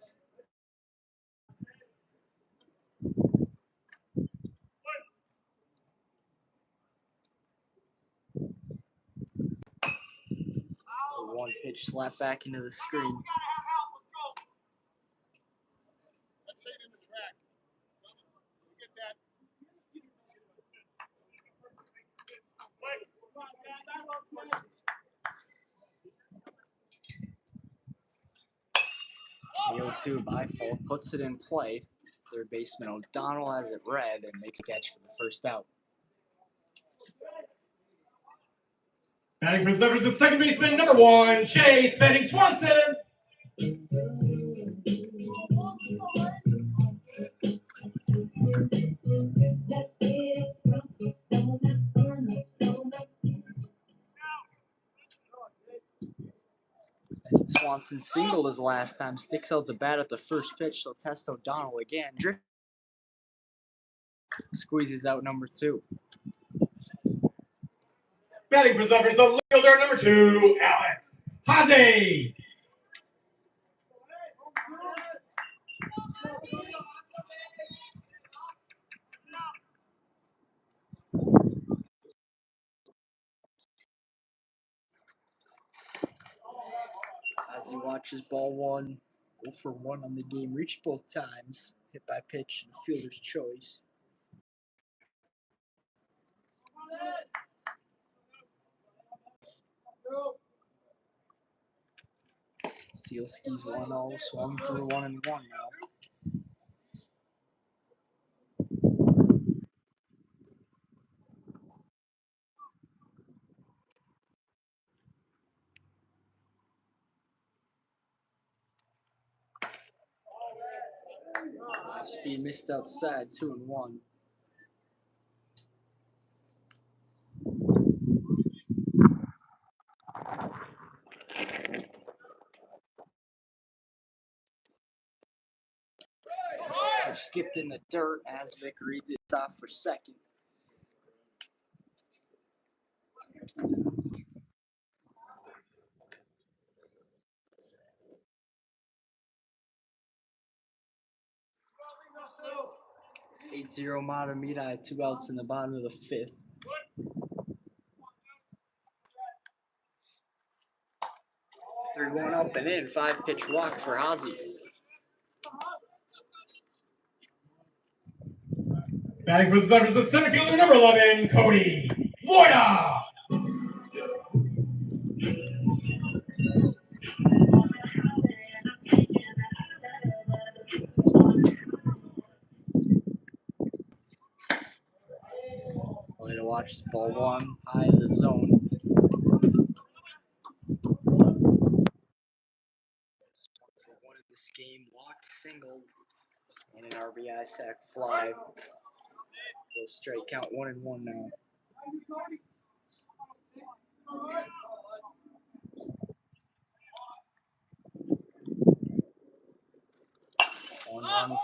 One pitch slapped back into the screen. The 0-2 by Folk puts it in play. Third baseman O'Donnell has it read and makes a catch for the first out. Batting for Zephyr is the second baseman, number 1, Chase Benning Swanson. And Swanson singled his last time, sticks out the bat at the first pitch, so test O'Donnell again. Squeezes out number 2. Batting for Zephyr is the fielder, number 2, Alex Haze. As he watches ball 1, 0 for 1 on the game, reached both times, hit by pitch and fielder's choice. Sealski's 1-0, swung through 1-1 now. Off speed missed outside, 2-1. Pitch skipped in the dirt as Vickery did off for second. It's 8-0 Mahtomedi, 2 outs in the bottom of the 5th. Three going up and in, 5-pitch walk for Hazy. Batting for the Zephyr is the center fielder, number 11, Cody Loida. Only to watch the ball 1 high in the zone. For 1 in this game, walked, singled, and an RBI sac fly. Will straight count 1-1 now. One run from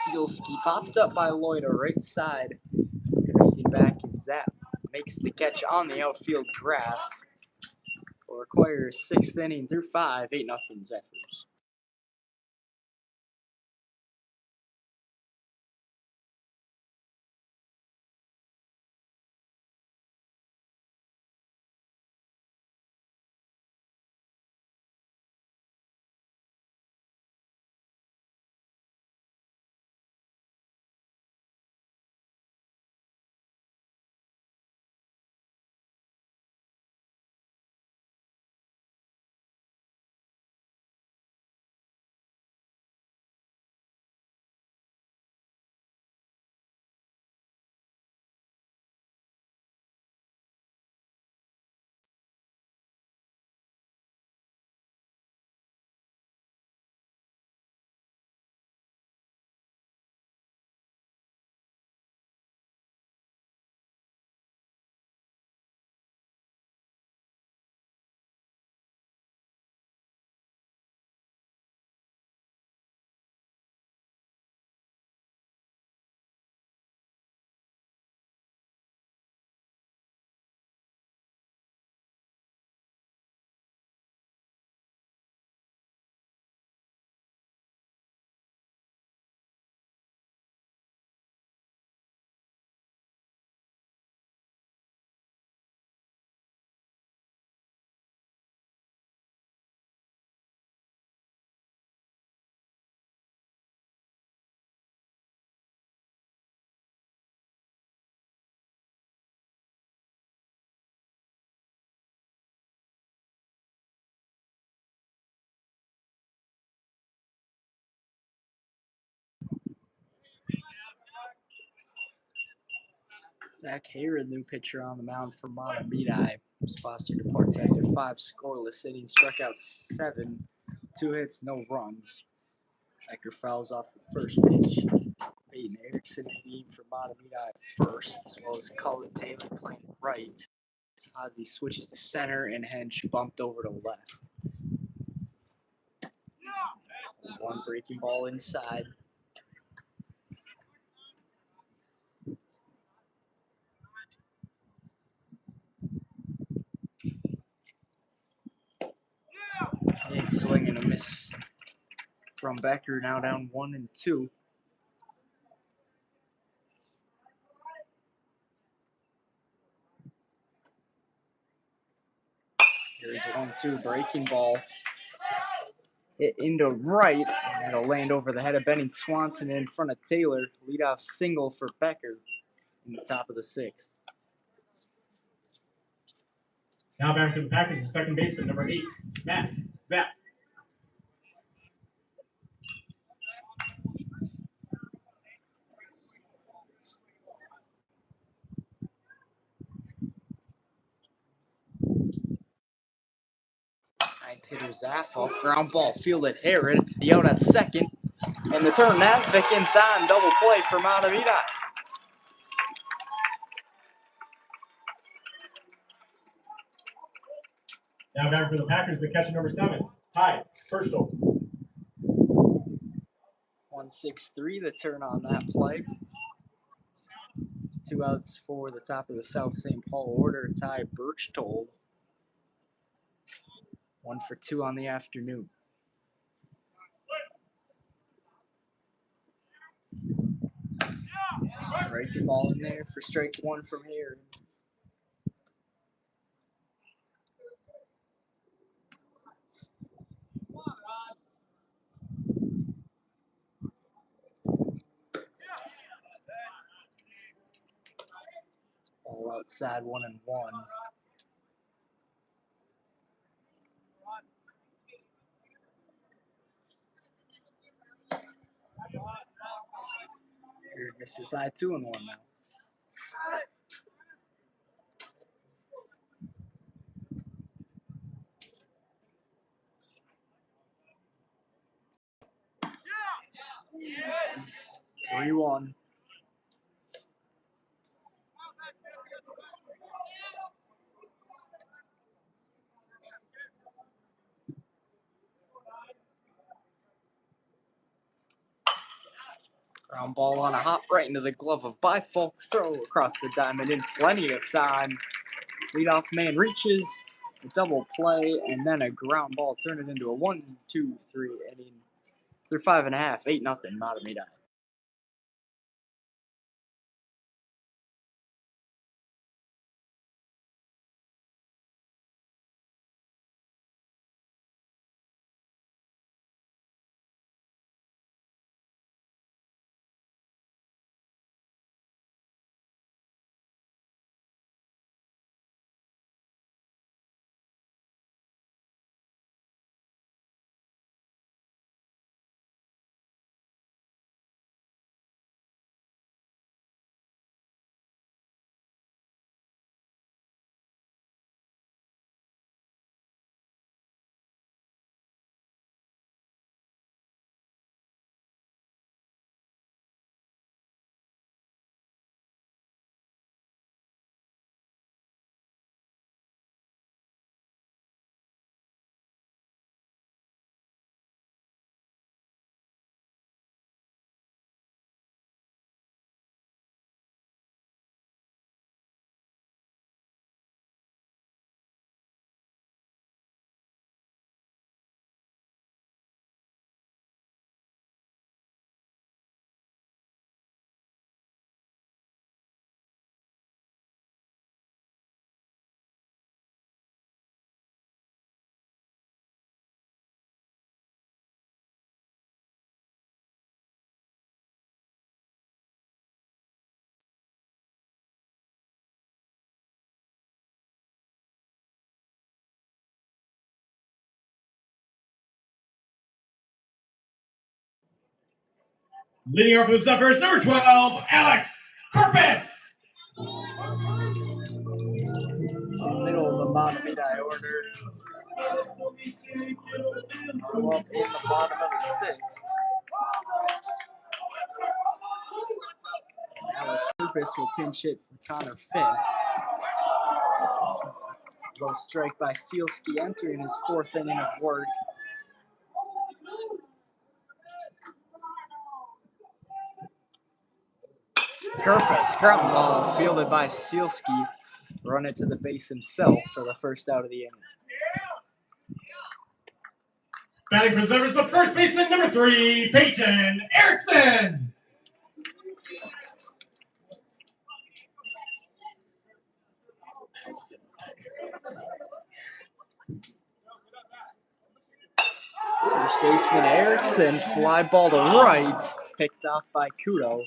Sealski, popped up by Loida, right side. Drifting back is Zap. Makes the catch on the outfield grass. Will require 6th inning through 5, 8-0 Zephyrs. Zach Hayred, new pitcher on the mound for Mahtomedi. Foster departs after 5 scoreless innings, struck out 7, 2 hits, no runs. Becker fouls off the first pitch. Peyton Erickson in the game for Mahtomedi first, as well as Cullen Taylor playing right. Ozzy switches to center, and Hench bumped over to left. One breaking ball inside. Big swing and a miss from Becker, now down 1-2. Here's a 1-2 breaking ball. Hit into right, and it'll land over the head of Benny Swanson in front of Taylor. Leadoff single for Becker in the top of the 6th. Now back to the Packers is second baseman, number 8, Max Zap. Ninth hitter Zaffa, ground ball fielded Herod, the out at second, and the turn Nasvik in time, double play for Mahtomedi. Now back for the Packers, the catcher, number 7, Ty Burstall. 1-6-3, the turn on that play. 2 outs for the top of the South St. Paul order, Ty Birchtold. 1 for 2 on the afternoon. Breaking ball in there for strike 1 from here. All outside 1-1. Here misses high 2-1 now. Yeah. 3-1. Ground ball on a hop right into the glove of Bifolk. Throw across the diamond in plenty of time. Leadoff man reaches, a double play, and then a ground ball. Turn it into a 1-2-3 inning. They're 5.5, 8-0, Mahtomedi. Leading off for the Zephyr is number 12, Alex Carpus. Middle of the Mahtomedi order. Go up in the bottom of the sixth. And Alex Lupus will pinch hit for Connor Finn. Low strike by Sealski entering his fourth inning of work. Kerpus, ground ball fielded by Sealski. Run it to the base himself for the first out of the inning. Batting for Zephyr, the first baseman, number 3, Peyton Erickson. First baseman Erickson, fly ball to right. It's picked off by Kudo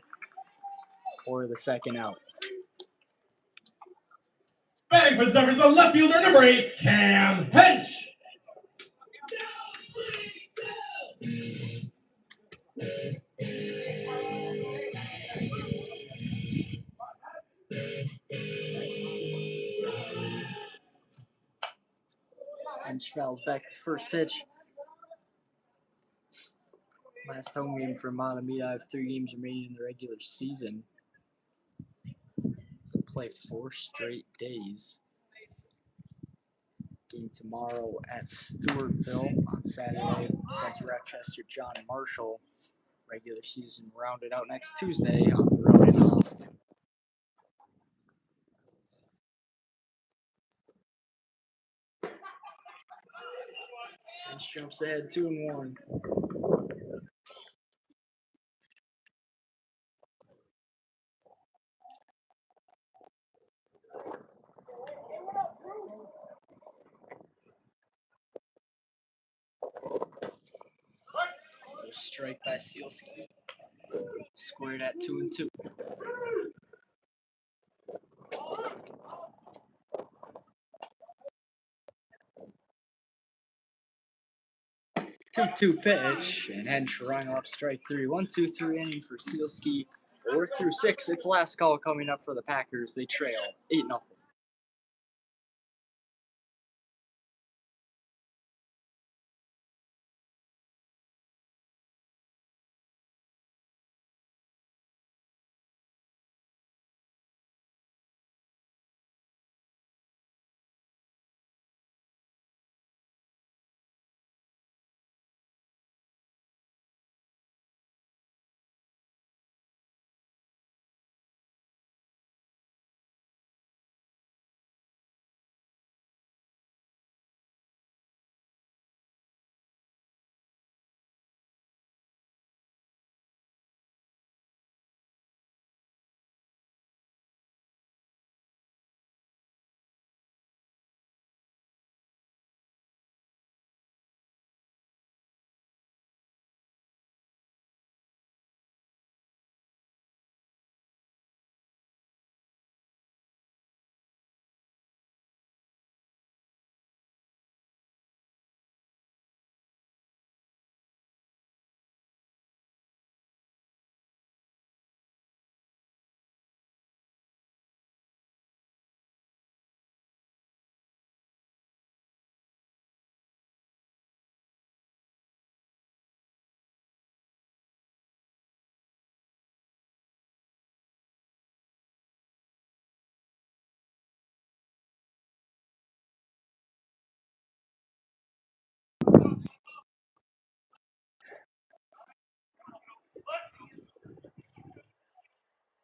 for the second out. Batting for Zephyr, the left fielder, number 8, Cam Hench. Hench fouls back to first pitch. Last home game for Mahtomedi. I have 3 games remaining in the regular season. To play 4 straight days. Game tomorrow at Stewartville on Saturday against Rochester John Marshall. Regular season rounded out next Tuesday on the road in Austin. Hench jumps ahead 2-1. Strike by Sealski. Squared at 2-2. Two pitch, and Hench rung up strike 3. 1-2-3 inning for Sealski. We're through 6. It's last call coming up for the Packers. They trail 8-0.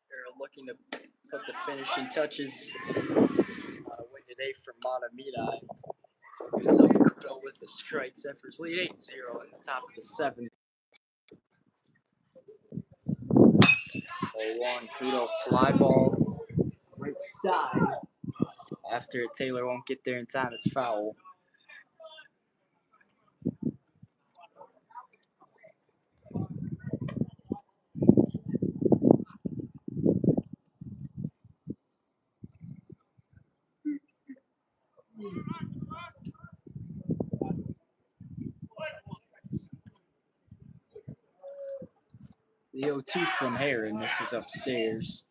They're looking to put the finishing touches on a win today from Mahtomedi. Opens up Kudo with the strike. Zephyr's lead 8-0 in the top of the 7th. 0-1 Kudo fly ball right side. After Taylor won't get there in time, it's foul. The 0-2 from Heron. This is upstairs.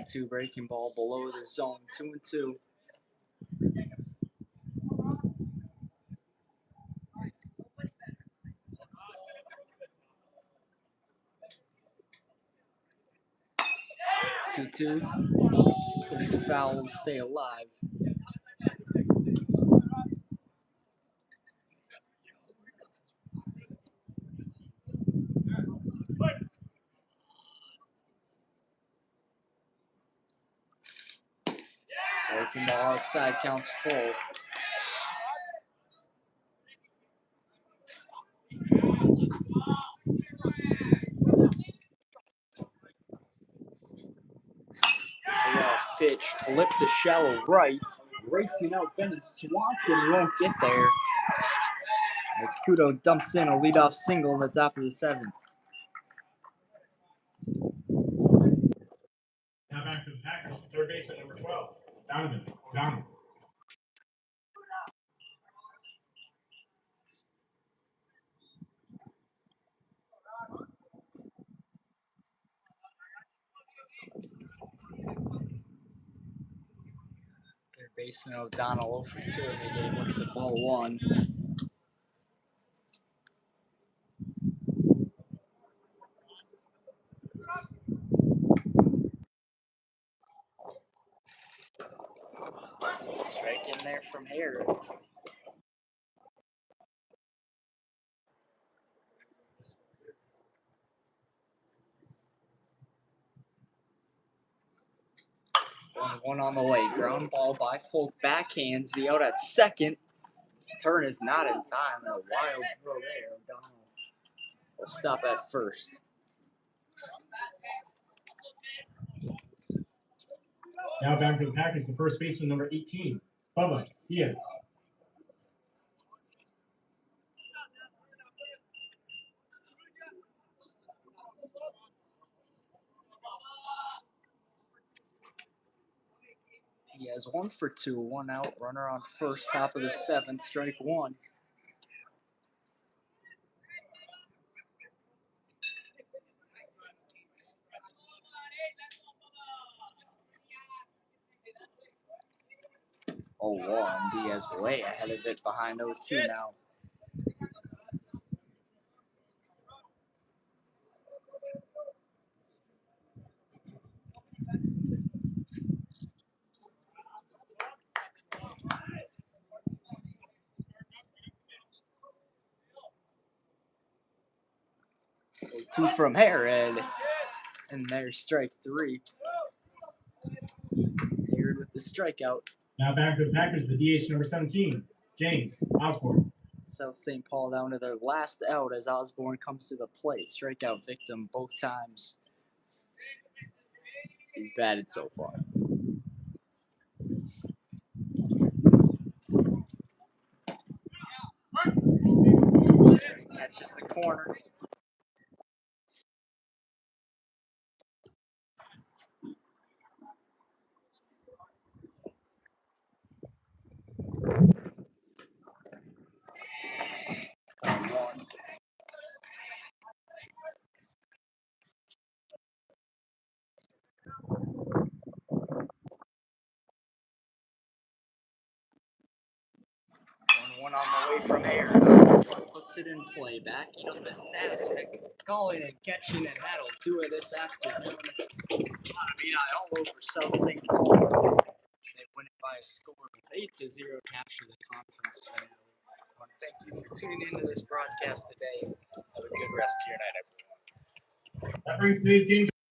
2-2 breaking ball below the zone. 2-2. Two. Push foul and stay alive. Breaking ball outside counts full. Payoff pitch, flip to shallow right. Racing out Bennett Swanson, he won't get there. As Kudo dumps in a leadoff single in the top of the 7th. Now back to the Packers, third baseman number 12, Donovan O'Donnell. Third baseman O'Donnell 0 for 2 in the game, looks at ball 1. Strike in there from Harris. One on the way. Ground ball by Folk. Backhands the out at second. Turn is not in time. And a wild throw there. O'Donnell will stop at first. Now back to the Packers, the first baseman number 18, Bubba Diaz. He has 1 for 2, 1 out, runner on first, top of the 7th, strike 1. Oh, 1. Diaz way ahead of it behind 0-2 now. Two from Herod, and there's strike 3. Herod with the strikeout. Now back to the Packers, the DH number 17, James Osborne. South St. Paul down to their last out as Osborne comes to the plate. Strikeout victim both times he's batted so far. Catches the corner. One on the way from Aaron. Osborne puts it in play. Backing up is Nasvik. Calling and catching, and that'll do it this afternoon. Mahtomedi all over South St. Paul. They win it by a score of 8-0, capture the conference finale. I want to thank you for tuning into this broadcast today. Have a good rest of your night, everyone. That brings today's game